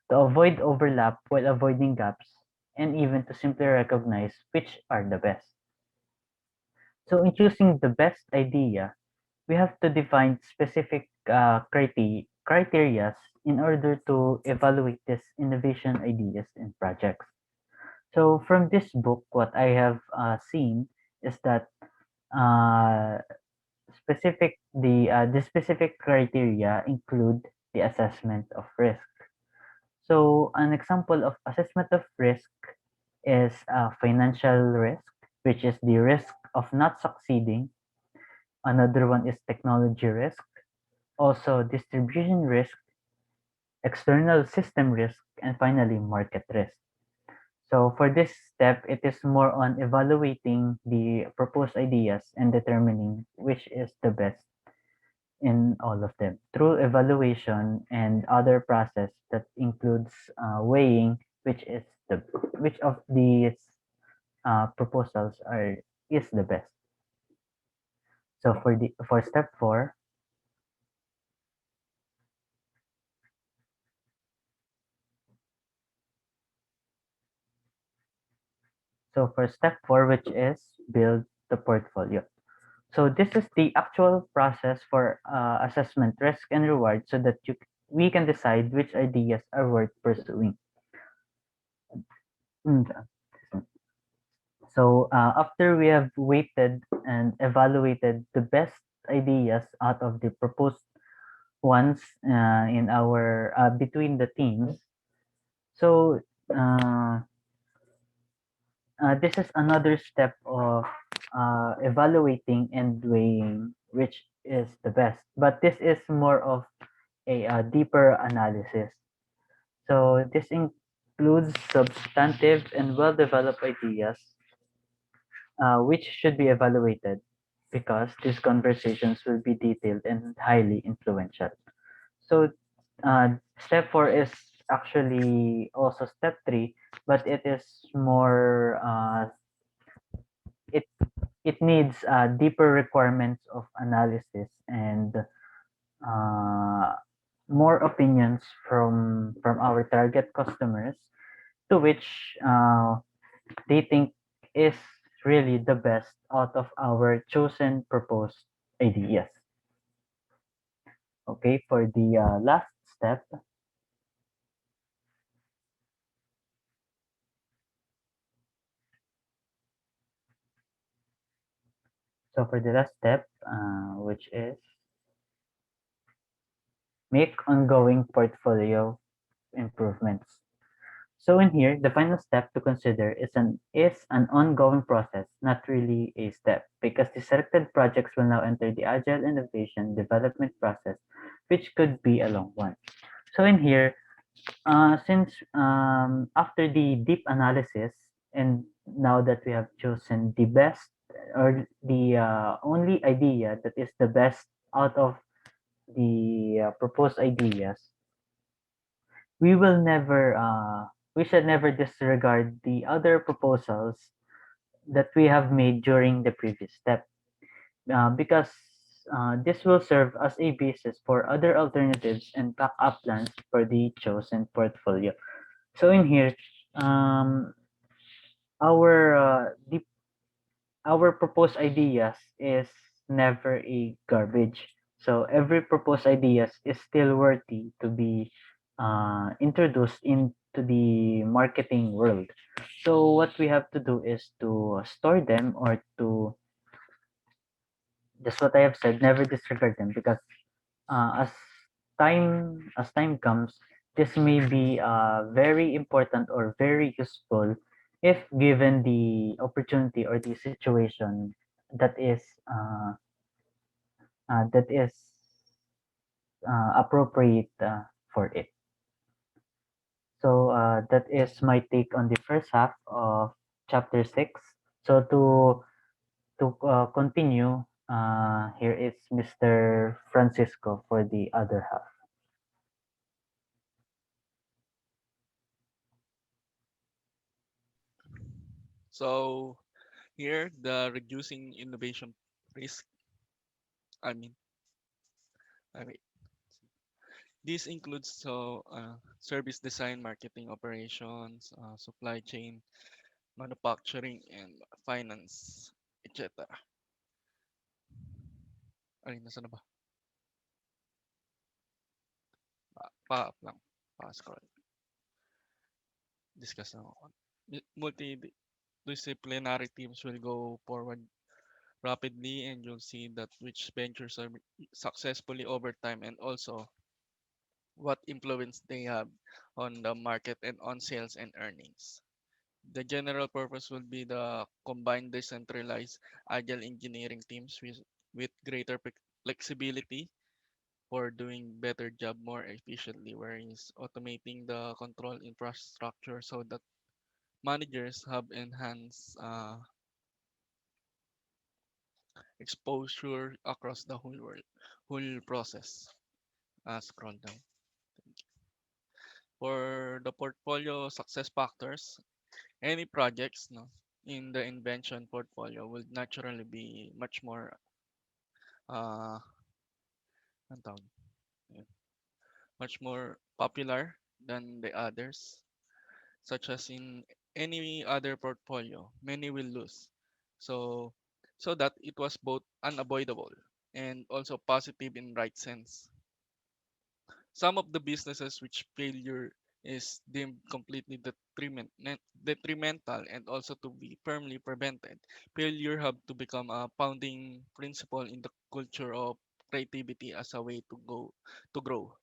to avoid overlap while avoiding gaps, and even to simply recognize which are the best. So in choosing the best idea, we have to define specific criteria in order to evaluate these innovation ideas in projects. So from this book, what I have seen is that uh, the specific criteria include the assessment of risk. So an example of assessment of risk is financial risk, which is the risk of not succeeding. Another one is technology risk, also distribution risk, external system risk, and finally market risk. So for this step, it is more on evaluating the proposed ideas and determining which is the best in all of them through evaluation and other process that includes weighing which of these proposals is the best. So for step 4, which is build the portfolio. So this is the actual process for assessment risk and reward so that we can decide which ideas are worth pursuing. Mm. So after we have weighted and evaluated the best ideas out of the proposed ones in our between the teams, so uh, this is another step of evaluating and weighing which is the best. But this is more of a deeper analysis. So this includes substantive and well-developed ideas which should be evaluated because these conversations will be detailed and highly influential. So step 4 is actually also step 3, but it is more it it needs deeper requirements of analysis and uh, more opinions from our target customers to which they think is really the best out of our chosen proposed ideas. Okay, for the last step, which is make ongoing portfolio improvements. So in here, the final step to consider is an ongoing process, not really a step, because the selected projects will now enter the Agile Innovation development process, which could be a long one. So in here, since after the deep analysis, and now that we have chosen the best or the only idea that is the best out of the proposed ideas, we will never we should never disregard the other proposals that we have made during the previous step because this will serve as a basis for other alternatives and backup plans for the chosen portfolio. So in here, um, our the our proposed ideas is never a garbage. So every proposed ideas is still worthy to be introduced into the marketing world. So what we have to do is to store them, or to just what I have said, never disregard them, because as time comes, this may be very important or very useful if given the opportunity or the situation that is uh, that is appropriate for it. So that is my take on the first half of chapter 6. So to continue, here is Mr. Francisco for the other half. So here, the reducing innovation risk. I mean, I mean, this includes service design, marketing operations, supply chain, manufacturing, and finance, etc. Ay, nasa na ba? Pa-up lang. Pa-scroll. Discuss na ako. Multidisciplinary teams will go forward rapidly, and you'll see that which ventures are successfully over time, and also what influence they have on the market and on sales and earnings. The general purpose will be the combined decentralized agile engineering teams with greater flexibility for doing better job more efficiently, whereas automating the control infrastructure so that managers have enhanced exposure across the whole world, whole process. Scroll down. For the portfolio success factors, any projects no, in the invention portfolio will naturally be much more uh, anong tawag? Yun, much more popular than the others, such as in any other portfolio, many will lose. So so that it was both unavoidable and also positive in right sense. Some of the businesses which failure is deemed completely detrimental and also to be firmly prevented. Failure have to become a founding principle in the culture of creativity as a way to grow.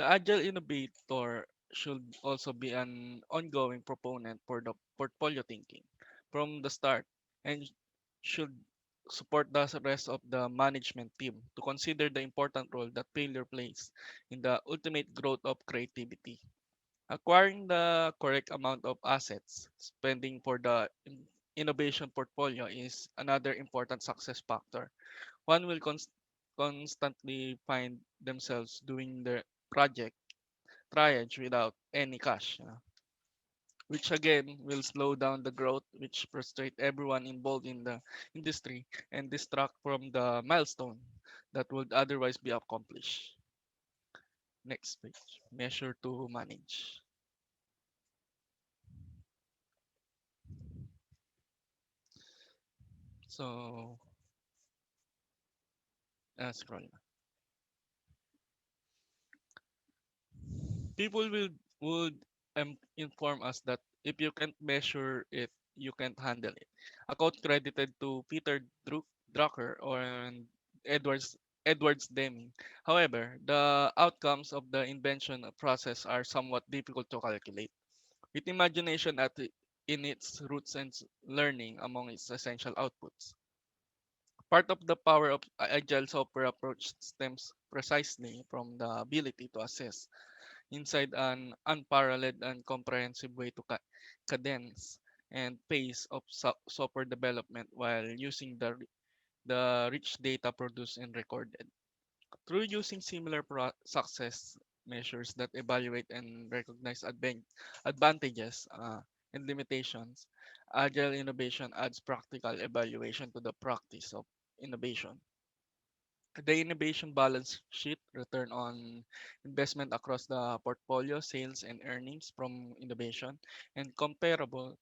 The agile innovator should also be an ongoing proponent for the portfolio thinking from the start, and should support the rest of the management team to consider the important role that failure plays in the ultimate growth of creativity. Acquiring the correct amount of assets, spending for the innovation portfolio is another important success factor. One will constantly find themselves doing their project triage without any cash, which again will slow down the growth, which frustrate everyone involved in the industry and distract from the milestone that would otherwise be accomplished. Next page, measure to manage. So, scroll. People would inform us that if you can't measure it, you can't handle it. A quote credited to Peter Drucker or Edwards Edwards Deming. However, the outcomes of the invention process are somewhat difficult to calculate. With imagination in its roots and learning among its essential outputs. Part of the power of agile software approach stems precisely from the ability to assess inside an unparalleled and comprehensive way to cadence and pace of software development while using the rich data produced and recorded. Through using similar success measures that evaluate and recognize advantages and limitations, agile innovation adds practical evaluation to the practice of innovation. The innovation balance sheet, return on investment across the portfolio, sales and earnings from innovation, and comparable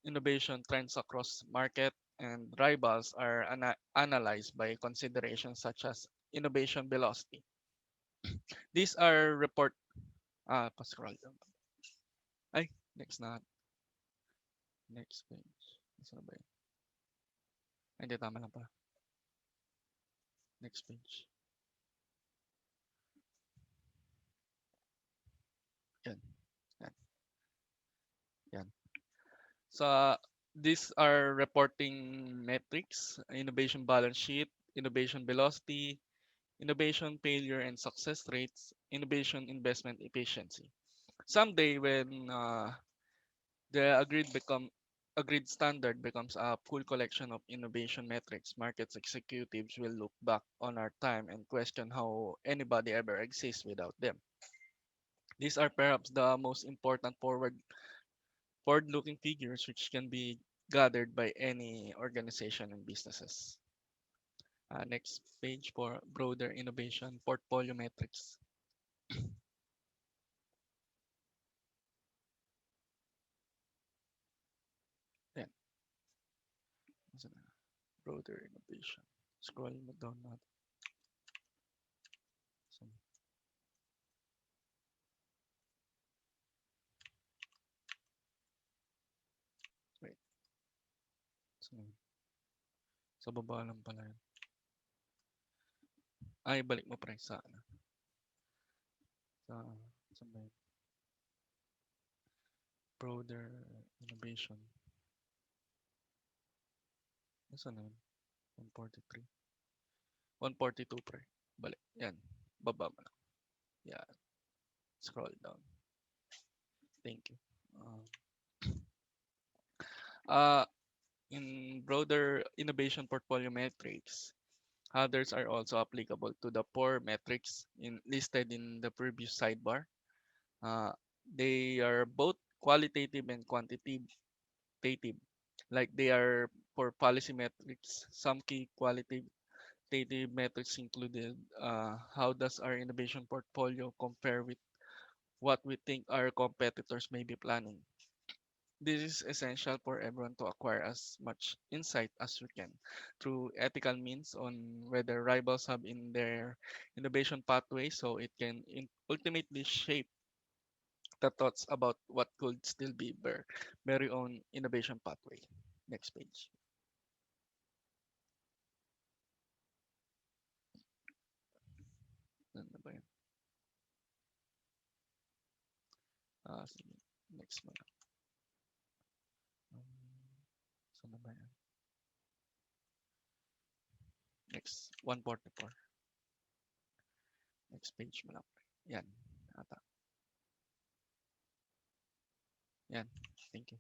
innovation trends across market and rivals are analyzed by considerations such as innovation velocity. These are pa-scroll down. Ay, next na. Next page. Saan ba yun? Ay, hindi, tama lang pala. Next page. Yan. Yan. Yan. So, these are reporting metrics, innovation balance sheet, innovation velocity, innovation failure and success rates, innovation investment efficiency. Someday when the agreed standard becomes a full collection of innovation metrics, markets executives will look back on our time and question how anybody ever exists without them. These are perhaps the most important forward-looking figures which can be gathered by any organization and businesses. Next page for broader innovation portfolio metrics. Yan. Saan na? Broader innovation. Scroll mo down natin. Saan? Wait. Saan? Sa baba lang pala yun. Ay, balik mo pre sa ano. Sa, saan ba yun? Broader innovation. Saan na yun? 143. 142 pre. Balik. Yan. Baba mo lang. Yan. Scroll down. Thank you. In broader innovation portfolio metrics, others are also applicable to the four metrics listed in the previous sidebar. Uh, they are both qualitative and quantitative. Like they are for policy metrics, some key qualitative metrics included how does our innovation portfolio compare with what we think our competitors may be planning. This is essential for everyone to acquire as much insight as we can through ethical means on whether rivals have in their innovation pathway so it can ultimately shape the thoughts about what could still be their very own innovation pathway. Next page. Ano ba yun? Sige. Next mo na. Saan na ba yan? Next, 144. Next page mo lang. Yan. Ata. Yan. Thank you.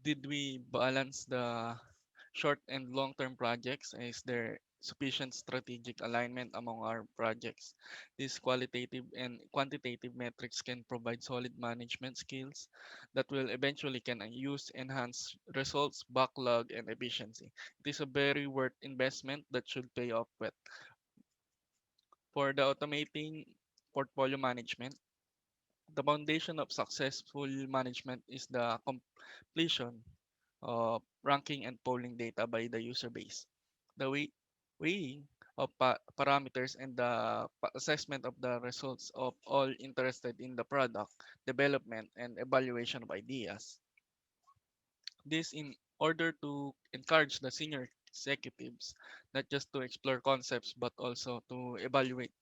Did we balance the short and long-term projects? Is there sufficient strategic alignment among our projects? These qualitative and quantitative metrics can provide solid management skills that will eventually can use enhance results, backlog, and efficiency. It is a very worth investment that should pay off with. For the automating portfolio management, the foundation of successful management is the completion of ranking and polling data by the user base. The weighing of parameters and the assessment of the results of all interested in the product, development, and evaluation of ideas. This in order to encourage the senior executives not just to explore concepts but also to evaluate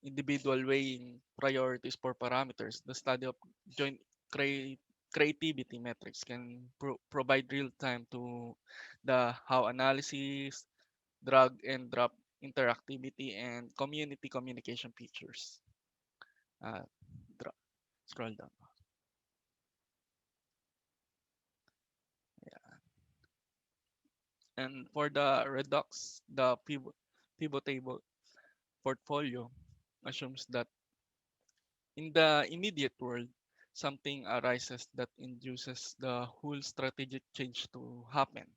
individual weighing priorities for parameters. The study of joint creativity metrics can provide real time to the how analysis, drag and drop interactivity, and community communication features. Uh, Scroll down. Yeah. And for the Redux, the pivot table portfolio assumes that in the immediate world, something arises that induces the whole strategic change to happen.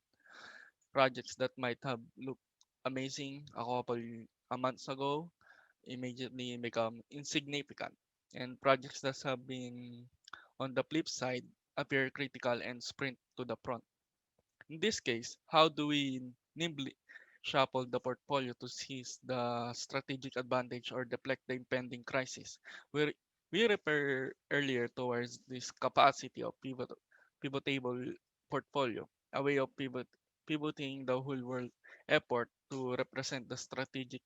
Projects that might have looked amazing a months ago immediately become insignificant. And projects that have been on the flip side appear critical and sprint to the front. In this case, how do we nimbly shuffle the portfolio to seize the strategic advantage or deflect the impending crisis? We, we refer earlier towards this capacity of pivotable portfolio, a way of pivoting the whole world effort to represent the strategic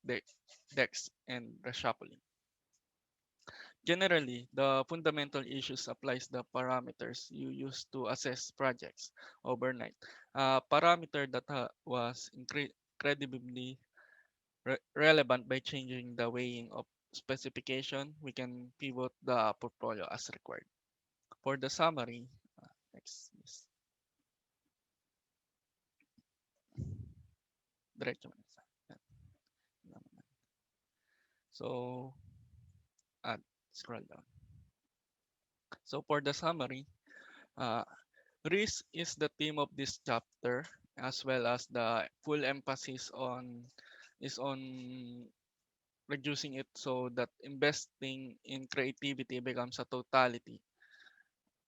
decks and reshuffling. Generally, the fundamental issues applies the parameters you use to assess projects overnight. A parameter that was incredibly relevant by changing the weighing of specification, we can pivot the portfolio as required. For the summary, next, yes. Diretso mo na sa- yan. So, add, scroll down. So for the summary, uh, risk is the theme of this chapter, as well as the full emphasis on reducing it so that investing in creativity becomes a totality,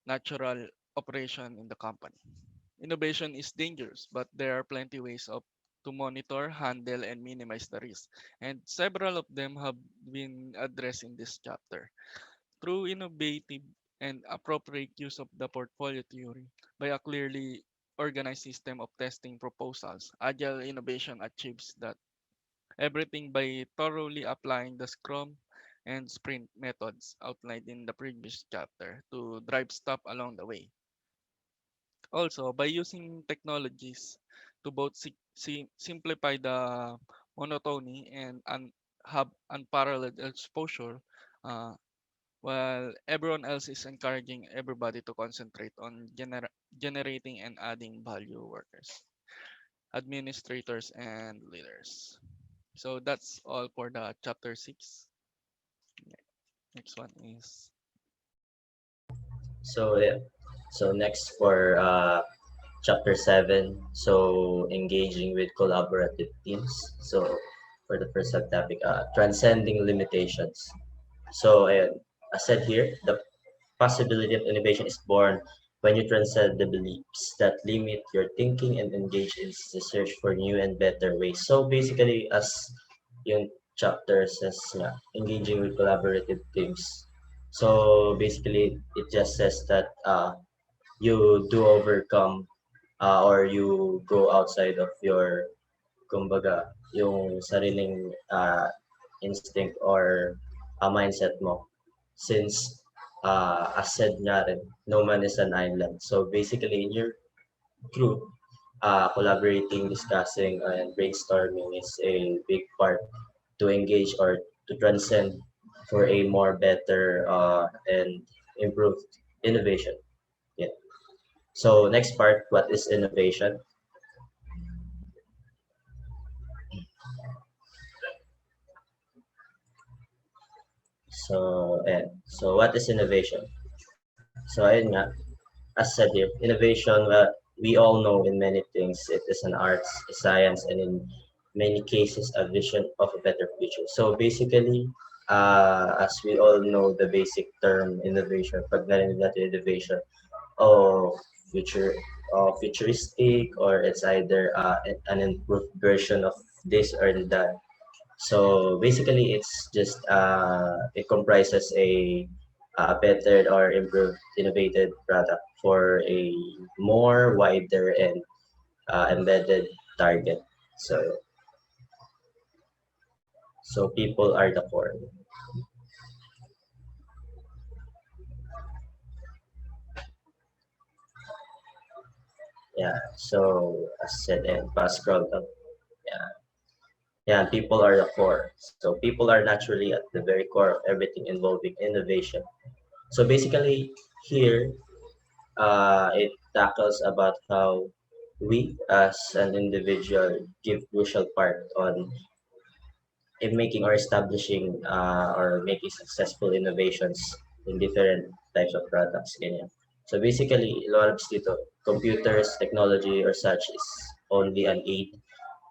natural operation in the company. Innovation is dangerous, but there are plenty ways of to monitor, handle, and minimize the risk. And several of them have been addressed in this chapter. Through innovative and appropriate use of the portfolio theory by a clearly organized system of testing proposals, agile innovation achieves that everything by thoroughly applying the Scrum and Sprint methods outlined in the previous chapter to drive stuff along the way. Also, by using technologies to both simplify the monotony and have unparalleled exposure, uh, while everyone else is encouraging everybody to concentrate on generating and adding value workers, administrators, and leaders. So that's all for the chapter 6. Next one is So yeah. So next for chapter 7. So engaging with collaborative teams. So for the first subtopic, transcending limitations. So as said here, the possibility of innovation is born when you transcend the beliefs that limit your thinking and engage in the search for new and better ways. So basically, as yung chapter says, engaging with collaborative teams. So basically, it just says that you do overcome or you go outside of your, kumbaga, yung sariling instinct or mindset mo. Since, as said nga rin, no man is an island. So basically, in your group, collaborating, discussing, and brainstorming is a big part to engage or to transcend for a more better and improved innovation. Yeah. So next part, what is innovation? So what is innovation? So ayun nga, as said here, innovation, we all know in many things it is an arts, a science, and in many cases a vision of a better future. So basically, as we all know the basic term innovation, pag narinig natin innovation, oh, future, futuristic, or it's either an improved version of this or that. So basically, it's just it comprises a better or improved innovative product for a more wider and embedded target. So people are the core. Yeah. So as said and past scroll down. Yeah. Yeah. People are the core. So people are naturally at the very core of everything involving innovation. So basically, here it tackles about how we as an individual give crucial part on in making or establishing or making successful innovations in different types of products. Ganyan. So basically, lumalabas dito, computers, technology, or such is only an aid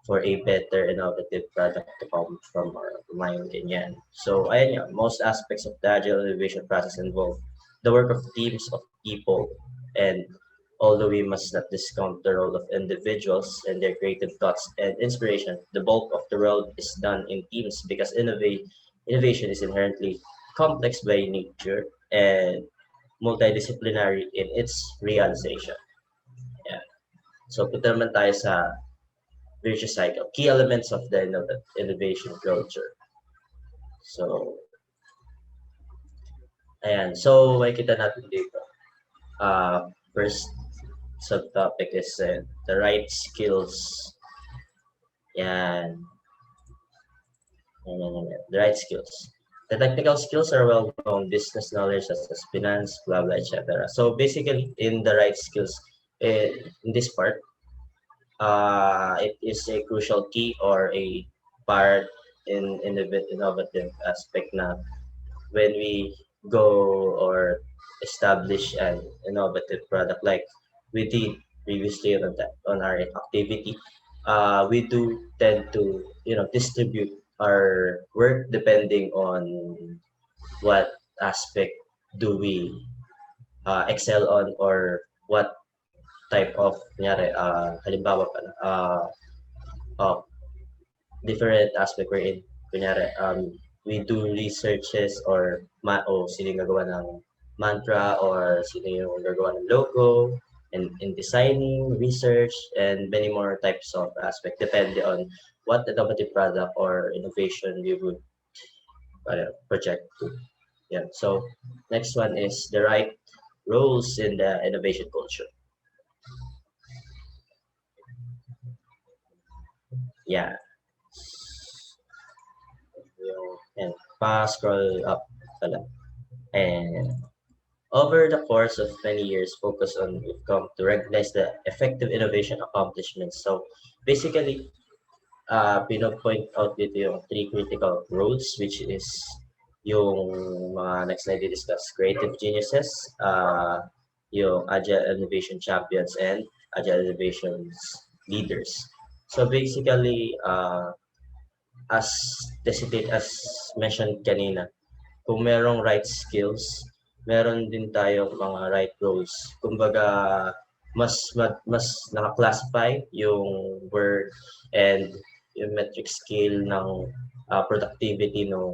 for a better innovative product to come from our mind. Ganyan. So ayan, most aspects of the agile innovation process involve the work of teams of people And although we must not discount the role of individuals and their creative thoughts and inspiration, the bulk of the world is done in teams because innovation is inherently complex by nature and multidisciplinary in its realization. Yeah. So punta naman tayo sa virtuous cycle, key elements of the innovation culture. So, ayan. So, makikita natin dito. First subtopic is the right skills. Yan. The right skills. The technical skills are well-known business knowledge such as finance, blah, blah, etc. So basically, in the right skills, in this part, it is a crucial key or a part in the innovative aspect na when we go or establish an innovative product like we did previously on our activity, we do tend to distribute our work depending on what aspect do we excel on or what type of kunyari, halimbawa pala, uh, different aspect we're in. Kunyari, we do researches or sino yung gagawa ng mantra or sino yung gagawa ng logo and in designing, research, and many more types of aspect depende on what innovative product or innovation we would project to. Yeah. So next one is the right roles in the innovation culture. Yeah. And pa-scroll up pala. And over the course of many years, we've come to recognize the effective innovation accomplishments. So basically, pino-point out dito yung three critical roles, which is yung mga next slide discuss creative geniuses, yung Agile Innovation Champions, and Agile Innovations Leaders. So basically, as mentioned kanina, kung merong right skills, meron din tayong mga right roles. Kumbaga, mas naka-classify yung work and yung metric scale ng productivity ng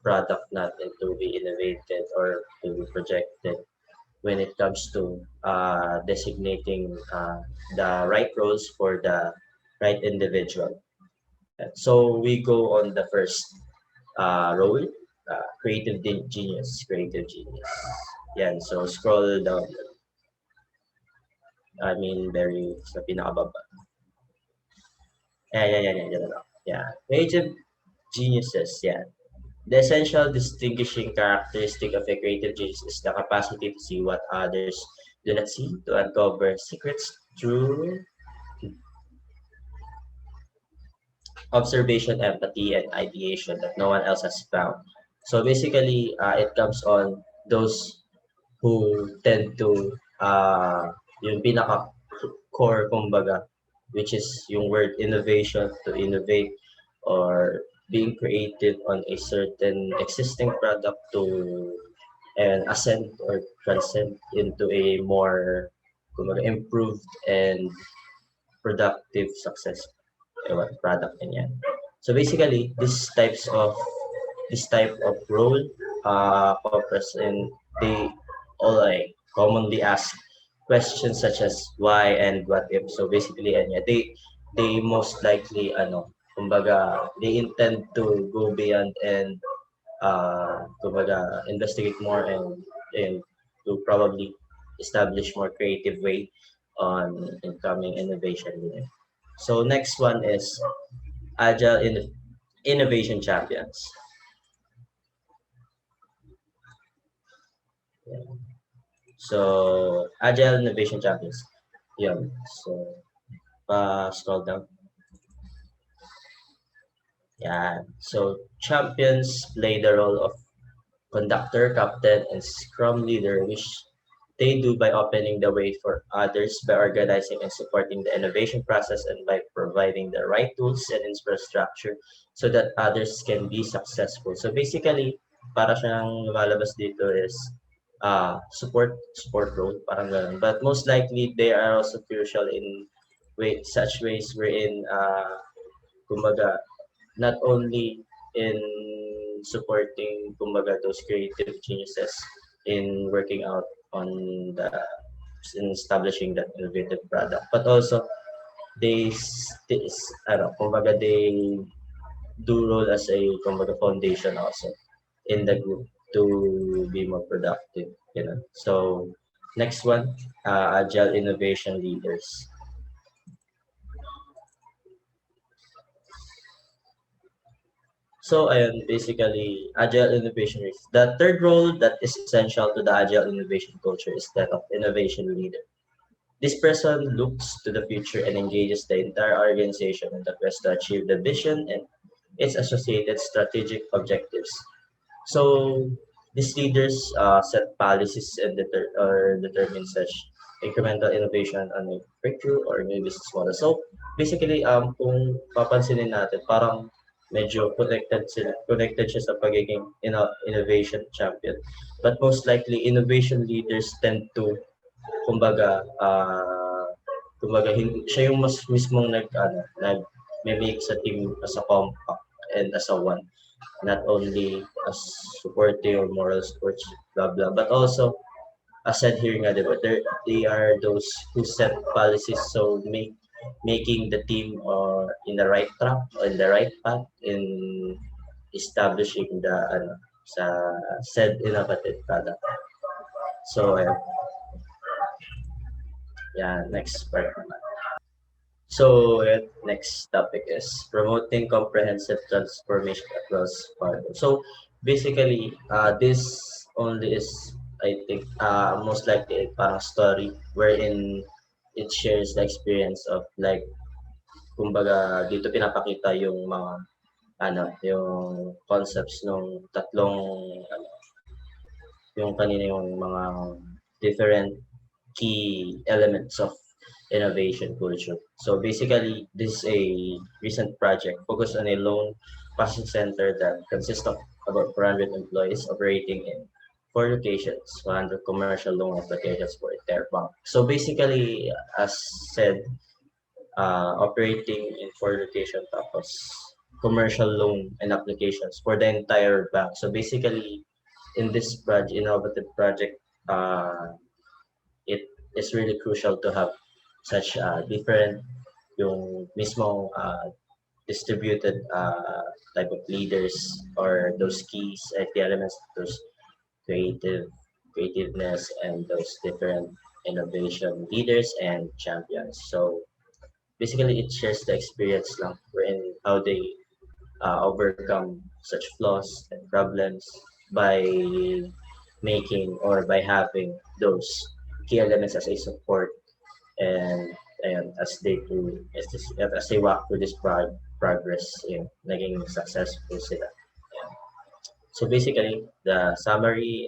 product natin to be innovated or to be projected when it comes to designating the right roles for the right individual. So we go on the first role, creative genius. Yan, so scroll down. I mean, very sa pinakababa. Yan. Yeah, creative geniuses, yeah. The essential distinguishing characteristic of a creative genius is the capacity to see what others do not see, to uncover secrets through observation, empathy, and ideation that no one else has found. So basically, it comes on those who tend to yung pinaka core kumbaga, which is yung word innovation, to innovate or being creative on a certain existing product to ascend or transcend into a more kumbaga, improved and productive success product yan. So basically, this type of role corporates, and they all commonly ask questions such as why and what if. So basically, they most likely kumbaga they intend to go beyond and kumbaga investigate more and to probably establish more creative way on incoming innovation. So next one is Agile Innovation Champions. Yeah. So Agile Innovation Champions. Yeah. So scroll down. Yeah. So champions play the role of conductor, captain, and scrum leader, which they do by opening the way for others, by organizing and supporting the innovation process, and by providing the right tools and infrastructure so that others can be successful. So basically, para siyang lumalabas dito is support role, parang ganun. But most likely they are also crucial in such ways wherein kumbaga not only in supporting kumbaga those creative geniuses in working out on the in establishing that innovative product, but also kumbaga they do role as a kumbaga foundation also in the group to be more productive, you know. So next one, agile innovation leaders. So ayun, basically, agile innovation is the third role that is essential to the agile innovation culture is that of innovation leader. This person looks to the future and engages the entire organization in the quest to achieve the vision and its associated strategic objectives. So these leaders set policies and determine such incremental innovation on a breakthrough or new business model. So basically, kung papansinin natin, parang medyo connected siya sa pagiging innovation champion. But most likely, innovation leaders tend to, kumbaga, siya yung mas mismong nag-make sa team as a compact and as a one, not only as supportive or moral sports, blah blah, but also as said here nga, diba, they are those who set policies, so making the team in the right track or in the right path in establishing the sa said innovative product. So yeah, next part. So next topic is promoting comprehensive transformation across Fargo. So basically, this only is, I think, most likely a parang story wherein it shares the experience of like, kumbaga dito pinapakita yung mga yung concepts ng tatlong yung kanina yung mga different key elements of innovation culture. So basically, this is a recent project focused on a loan processing center that consists of about 400 employees operating in 4 locations, 100 commercial loan applications for their bank. So basically, as said, operating in 4 locations tapos commercial loan and applications for the entire bank. So basically, in this project, innovative project, it is really crucial to have such different yung mismong distributed type of leaders or those keys, the elements, those creativeness and those different innovation leaders and champions. So basically, it shares the experience lang wherein how they overcome such flaws and problems by making or by having those key elements as a support, and as they walk through this progress, naging successful sila. Ayan. So basically, the summary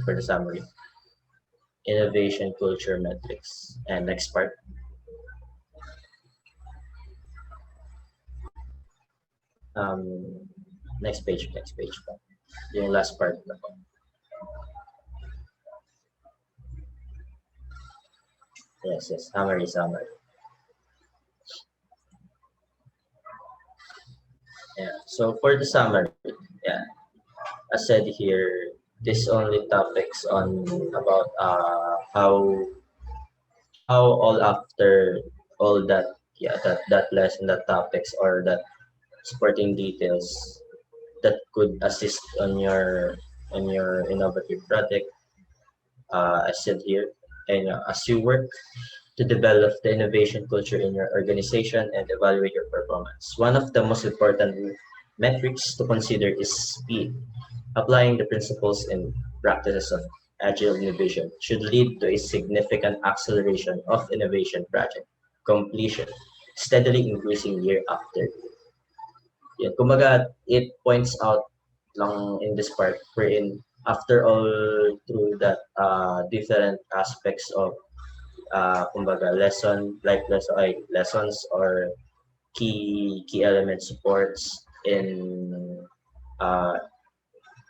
for the summary, innovation culture metrics, and next part. Next page pa. Yung last part na po. Yes, summary. Yeah. So for the summary, yeah, as said here, this only topics on about how all after all that, yeah, that lesson, that topics or that supporting details that could assist on your innovative project, as said here, and as you work to develop the innovation culture in your organization and evaluate your performance. One of the most important metrics to consider is speed. Applying the principles and practices of agile innovation should lead to a significant acceleration of innovation project completion, steadily increasing year after year. Yeah, kumbaga, it points out lang in this part wherein after all through that different aspects of kumbaga lessons or key element supports in uh,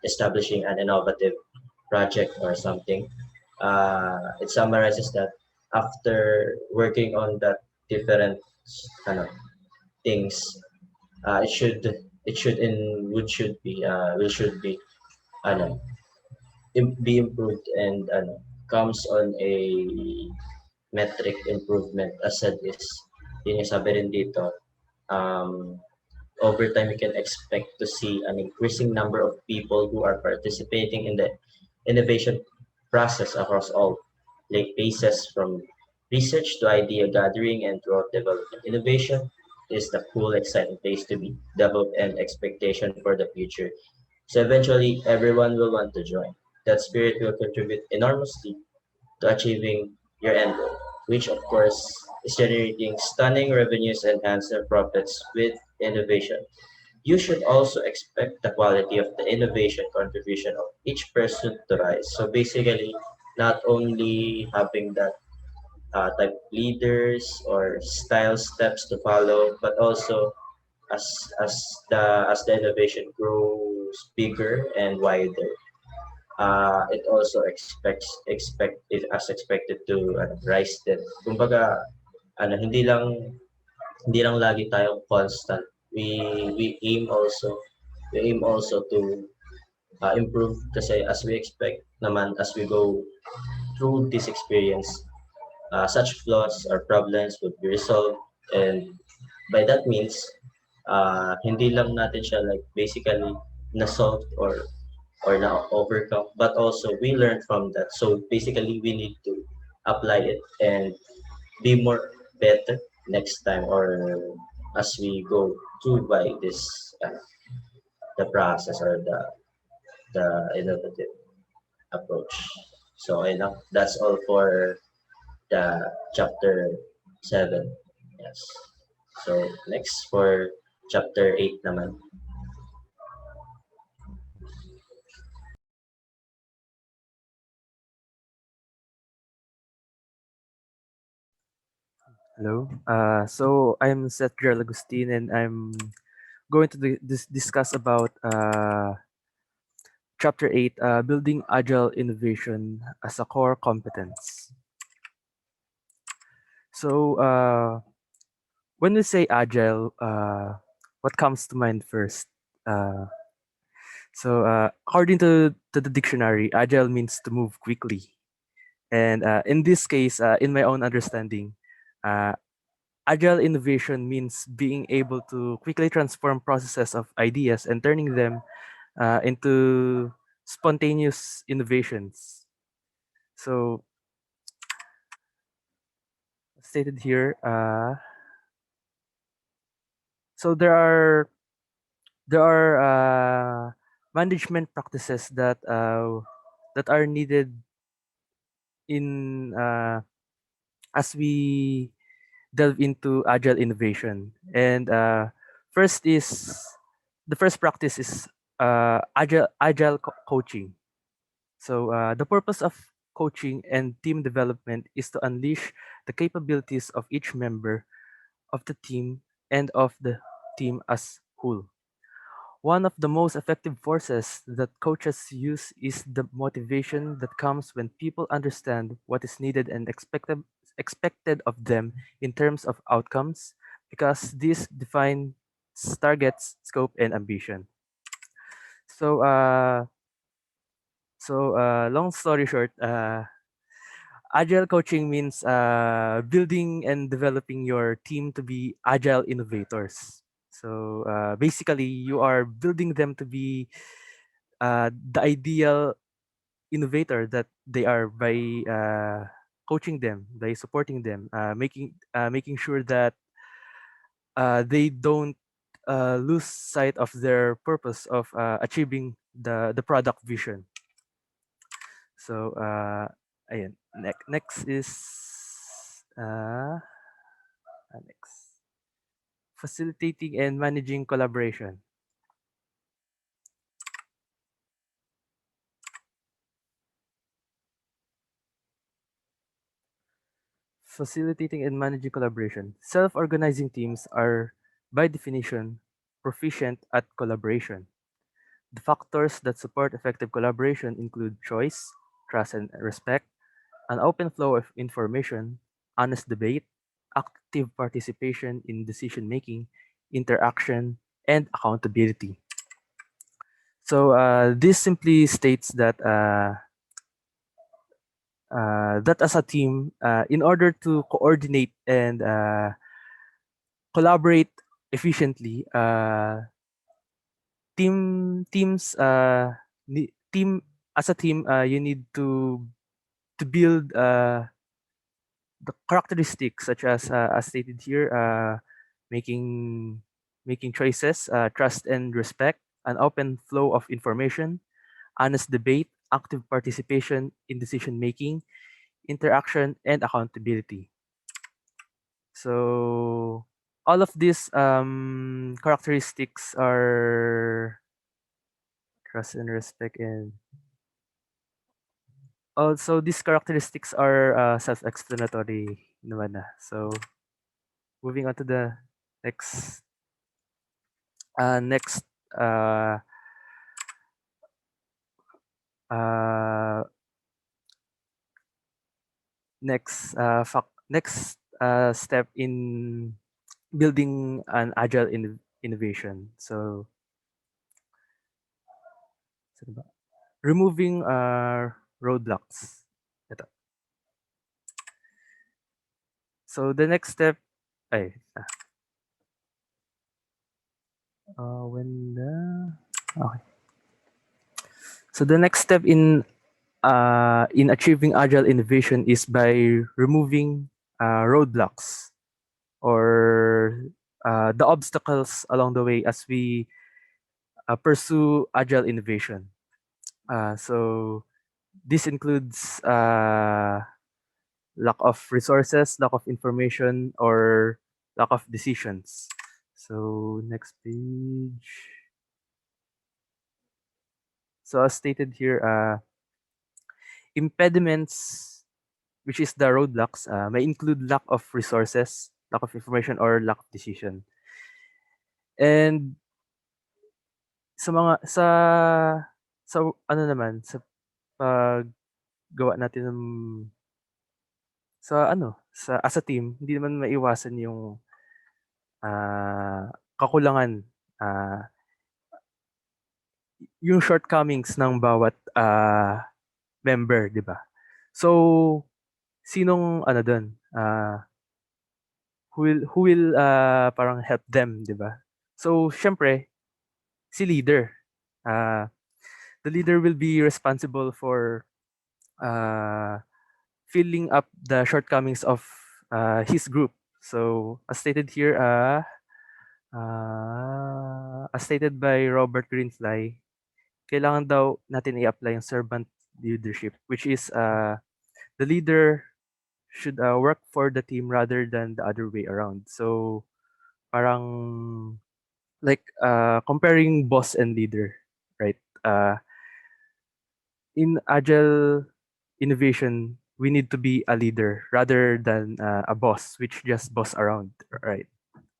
establishing an innovative project or something. It summarizes that after working on that different ano, things, it should in would should be will should be ano, be improved and comes on a metric improvement as said is yun yung sabi rin dito. um, Over time we can expect to see an increasing number of people who are participating in the innovation process across all like phases from research to idea gathering and throughout development. Innovation is the cool, exciting place to be, develop and expectation for the future. So eventually everyone will want to join. That spirit will contribute enormously to achieving your end goal, which of course is generating stunning revenues and handsome profits with innovation. You should also expect the quality of the innovation contribution of each person to rise. So basically, not only having that type of leaders or style steps to follow, but also as as as the innovation grows bigger and wider, it also expect it as expected to rise din. Kumbaga, hindi lang lagi tayong constant. We aim also to improve kasi as we expect naman as we go through this experience, such flaws or problems would be resolved and by that means hindi lang natin siya like basically na-solve or na overcome but also we learn from that, so basically we need to apply it and be more better next time or as we go through by this uh, the process or the innovative approach. So that's all for the chapter 7. Yes. So next for chapter 8 naman. Hello. So I'm Seth Jarl Agustin, and I'm going to discuss about Chapter 8, Building Agile Innovation as a Core Competence. So when we say Agile, what comes to mind first? According to the dictionary, Agile means to move quickly. And in this case, in my own understanding, uh, Agile innovation means being able to quickly transform processes of ideas and turning them into spontaneous innovations. So, stated here, so there are management practices that are needed in as we delve into agile innovation. And first is the first practice is agile coaching. So the purpose of coaching and team development is to unleash the capabilities of each member of the team and of the team as whole. One of the most effective forces that coaches use is the motivation that comes when people understand what is needed and expected of them in terms of outcomes, because this defines targets, scope, and ambition. So, long story short, agile coaching means building and developing your team to be agile innovators. So basically, you are building them to be the ideal innovator that they are by coaching them, by supporting them, making sure that they don't lose sight of their purpose of achieving the product vision. So, ayan. Next is next, facilitating and managing collaboration. Facilitating and managing collaboration. Self-organizing teams are, by definition, proficient at collaboration. The factors that support effective collaboration include choice, trust and respect, an open flow of information, honest debate, active participation in decision making, interaction, and accountability. So this simply states that as a team, in order to coordinate and collaborate efficiently, teams team as a team, you need to build the characteristics such as stated here, making making choices, trust and respect, an open flow of information, honest debate, active participation in decision making, interaction, and accountability. So all of these characteristics are trust and respect, and also these characteristics are self-explanatory naman na. So moving on to the next next uh, uh, next step in building an agile innovation. So, saan ba? Removing roadblocks. Ito. So the next step, ay, when the okay. So the next step in achieving agile innovation is by removing roadblocks or the obstacles along the way as we pursue agile innovation. So this includes lack of resources, lack of information, or lack of decisions. So next page. So as stated here, impediments, which is the roadblocks, may include lack of resources, lack of information, or lack of decision. And sa mga sa ano naman sa paggawa natin ng sa as a team, hindi naman maiwasan yung kakulangan, yung shortcomings ng bawat member, 'di ba? So sinong ano doon, who will parang help them, 'di ba? So syempre si leader. The leader will be responsible for filling up the shortcomings of his group. So as stated here, as stated by Robert Greenfly, kailangan daw natin i-apply yung servant leadership, which is the leader should work for the team rather than the other way around. So parang like comparing boss and leader, right? In agile innovation, we need to be a leader rather than a boss, which just boss around, right?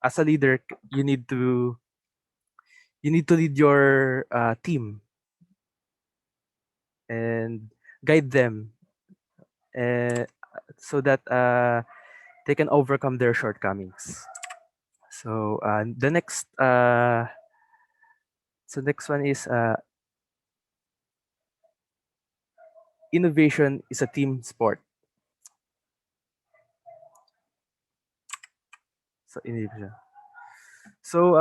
As a leader, you need to lead your team and guide them, uh, so that they can overcome their shortcomings. So next one is innovation is a team sport. So innovation. So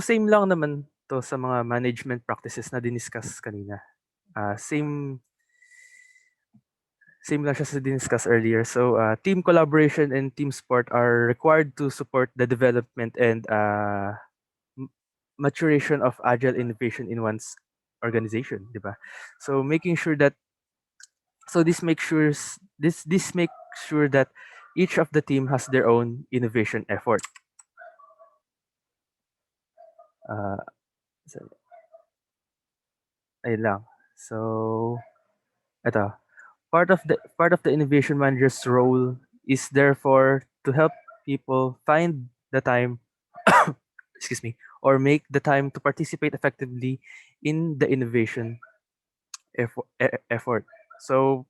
same lang naman to sa mga management practices na diniscuss kanina. Same lang siya sa diniscuss earlier. So team collaboration and team sport are required to support the development and maturation of agile innovation in one's organization, di ba? So making sure that this makes sure that each of the team has their own innovation effort. Ayun lang. So ito, part of the innovation manager's role is therefore to help people find the time excuse me, or make the time to participate effectively in the innovation effort. So,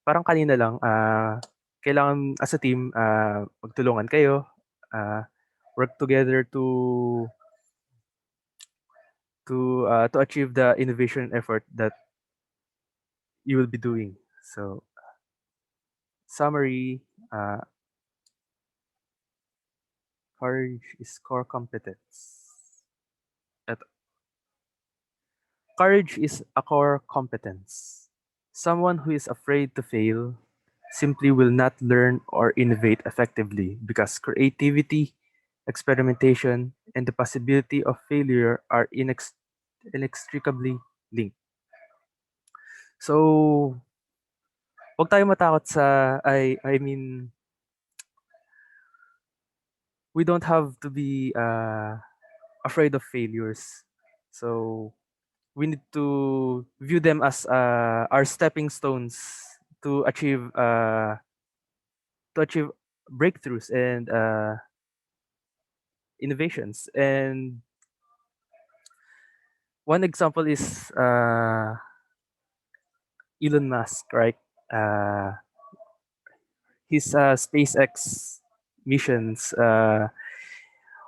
parang kanina lang, kailangan as a team, magtulungan kayo, work together to achieve the innovation effort that you will be doing. So, summary, courage is core competence. Courage is a core competence. Someone who is afraid to fail simply will not learn or innovate effectively because creativity, experimentation, and the possibility of failure are inextricably linked. So, huwag tayo matakot sa, I mean, we don't have to be afraid of failures. So, we need to view them as our stepping stones to achieve breakthroughs and innovations. And one example is Elon Musk, right? His SpaceX missions.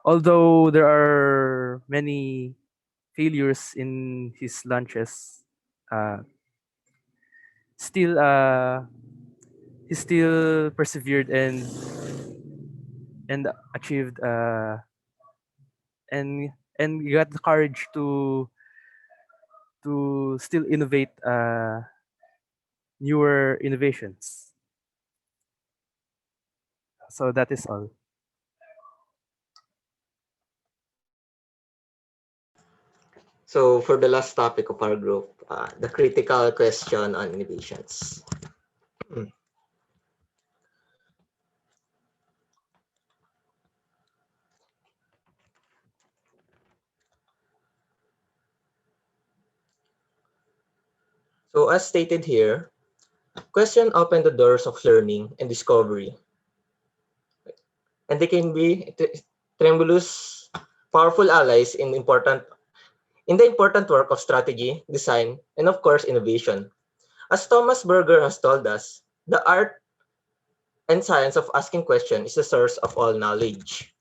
Although there are many failures in his launches, uh, still he still persevered and achieved and got the courage to still innovate newer innovations. So that is all. So for the last topic of our group, the critical question on innovations. So as stated here, question open the doors of learning and discovery. And they can be tremulous, powerful allies in the important work of strategy, design, and of course, innovation. As Thomas Berger has told us, the art and science of asking questions is the source of all knowledge.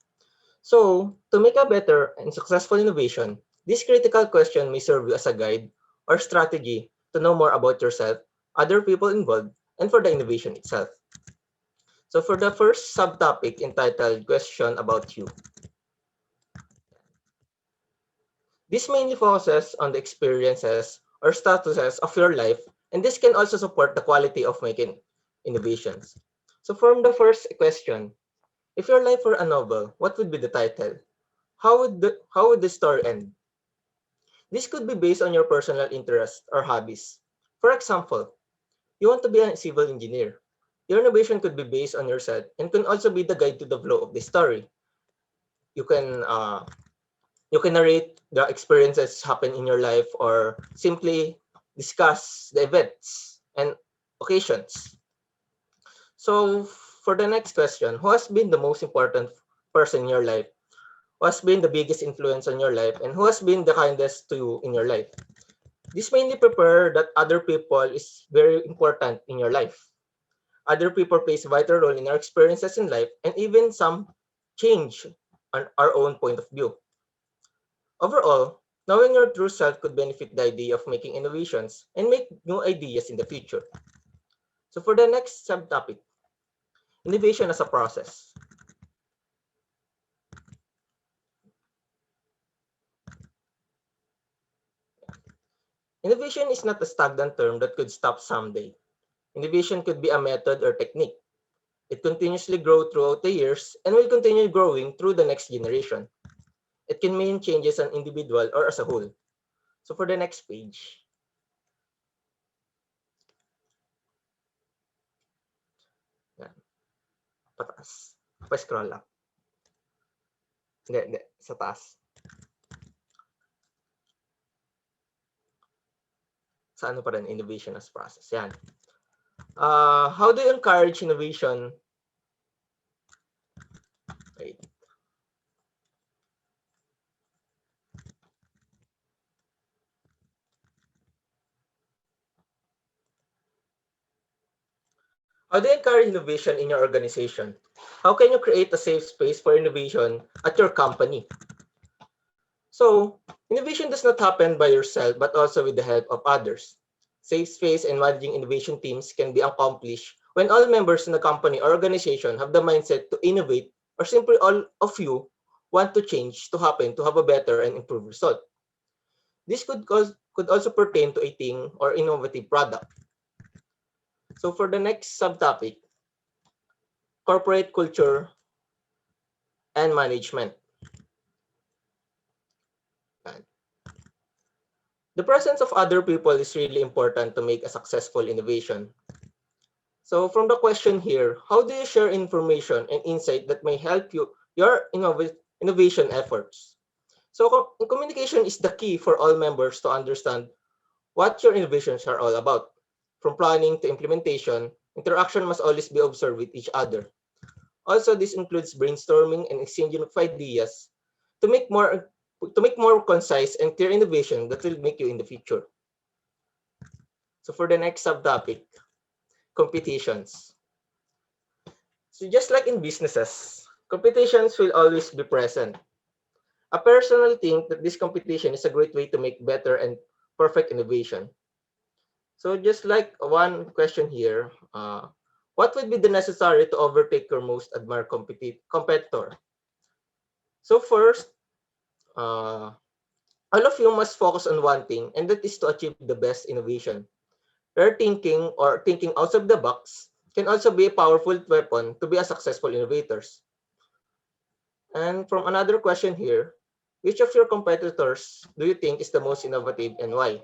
So, to make a better and successful innovation, this critical question may serve you as a guide or strategy to know more about yourself, other people involved, and for the innovation itself. So for the first subtopic entitled Question About You, this mainly focuses on the experiences or statuses of your life, and this can also support the quality of making innovations. So from the first question, if your life were a novel, what would be the title? How would the story end? This could be based on your personal interests or hobbies. For example, you want to be a civil engineer. Your innovation could be based on yourself and can also be the guide to the flow of the story. You can narrate the experiences happen in your life or simply discuss the events and occasions. So for the next question, who has been the most important person in your life? Who has been the biggest influence on your life? And who has been the kindest to you in your life? This mainly prepare that other people is very important in your life. Other people plays a vital role in our experiences in life and even some change on our own point of view. Overall, knowing your true self could benefit the idea of making innovations and make new ideas in the future. So for the next subtopic, innovation as a process. Innovation is not a stagnant term that could stop someday. Innovation could be a method or technique. It continuously grows throughout the years and will continue growing through the next generation. It can mean changes an individual or as a whole. So for the next page, yan, pataas. Pa-scroll up. Hindi, sa taas. Sa ano pa rin, innovation as process. Yan. How do you encourage innovation? Wait. How do you encourage innovation in your organization? How can you create a safe space for innovation at your company? So, innovation does not happen by yourself, but also with the help of others. Safe space and managing innovation teams can be accomplished when all members in the company or organization have the mindset to innovate, or simply all of you want to change to happen to have a better and improved result. This could also pertain to a thing or innovative product. So for the next subtopic, corporate culture and management. The presence of other people is really important to make a successful innovation. So from the question here, how do you share information and insight that may help your innovation efforts? So communication is the key for all members to understand what your innovations are all about. From planning to implementation, interaction must always be observed with each other. Also, this includes brainstorming and exchanging of ideas to make more concise and clear innovation that will make you in the future. So for the next subtopic, competitions. So just like in businesses, competitions will always be present. I personally think that this competition is a great way to make better and perfect innovation. So just like one question here, what would be the necessary to overtake your most admired competitor? So first, all of you must focus on one thing, and that is to achieve the best innovation. Rare thinking or thinking outside the box can also be a powerful weapon to be a successful innovators. And from another question here, which of your competitors do you think is the most innovative and why?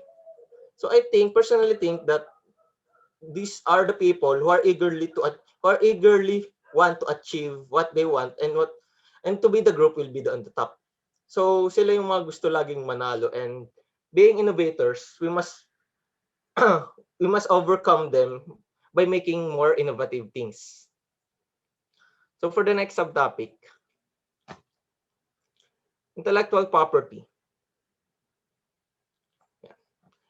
So I personally think that these are the people who are eagerly want to achieve what they want, and to be the group will be on the top. So sila yung mga gusto laging manalo, and being innovators, we must we must overcome them by making more innovative things. So for the next subtopic, intellectual property. Yeah.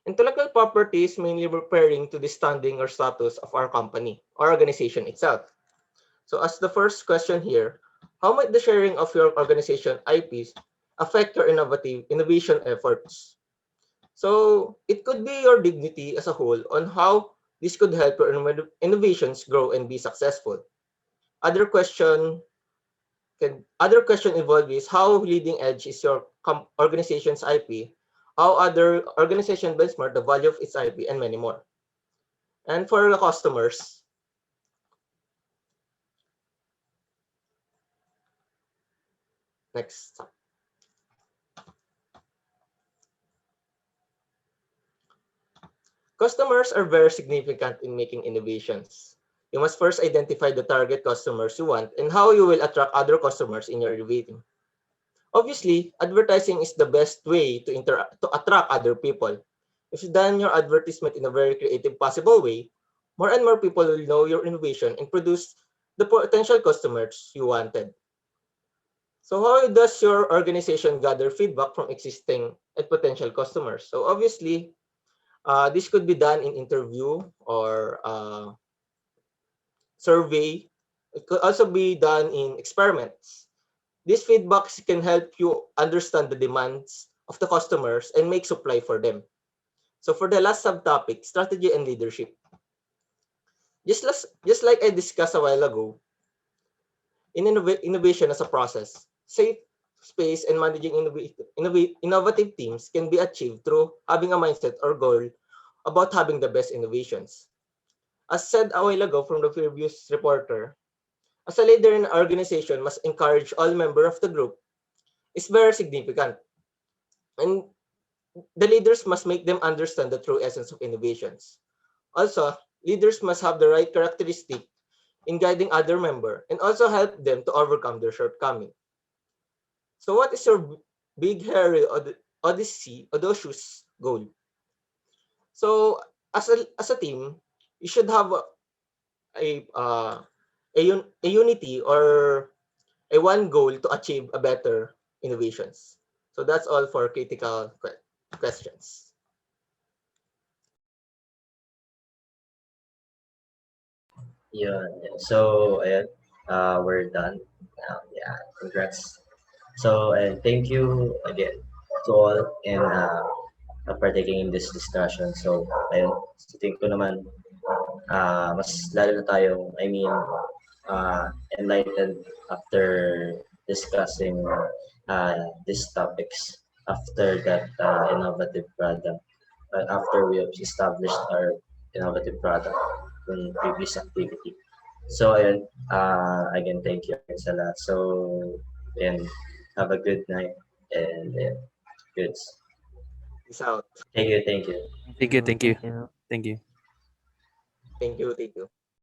Intellectual property is mainly referring to the standing or status of our company or organization itself. So as the first question here, how might the sharing of your organization IPs affect your innovation efforts? So it could be your dignity as a whole on how this could help your innovations grow and be successful. Other question involved is how leading edge is your organization's IP, how other organization benchmark the value of its IP, and many more. And for the customers, next. Customers are very significant in making innovations. You must first identify the target customers you want and how you will attract other customers in your innovating. Obviously, advertising is the best way to attract other people. If you done your advertisement in a very creative possible way, more and more people will know your innovation and produce the potential customers you wanted. So how does your organization gather feedback from existing and potential customers? So obviously, this could be done in interview or survey. It could also be done in experiments. These feedbacks can help you understand the demands of the customers and make supply for them. So for the last subtopic, strategy and leadership. Just like I discussed a while ago, in innovation as a process, safe space and managing innovative teams can be achieved through having a mindset or goal about having the best innovations. As said a while ago from the previous reporter, as a leader in an organization must encourage all members of the group is very significant. And the leaders must make them understand the true essence of innovations. Also, leaders must have the right characteristic in guiding other members and also help them to overcome their shortcomings. So what is your big hairy audacious goal? So as a team, you should have a unity or a one goal to achieve a better innovations. So that's all for critical questions. Yun. So, ayan, we're done. Yeah, congrats. So, and thank you again to all and partaking in this discussion. So, ayun, sa tingin ko naman, mas lalo na tayong, enlightened after discussing these topics after that innovative product, after we have established our innovative product in previous activity. So, ayun, again, thank you sa lahat. So, and have a good night and good. Peace out. Thank you, thank you. Thank you. Thank you. Thank you.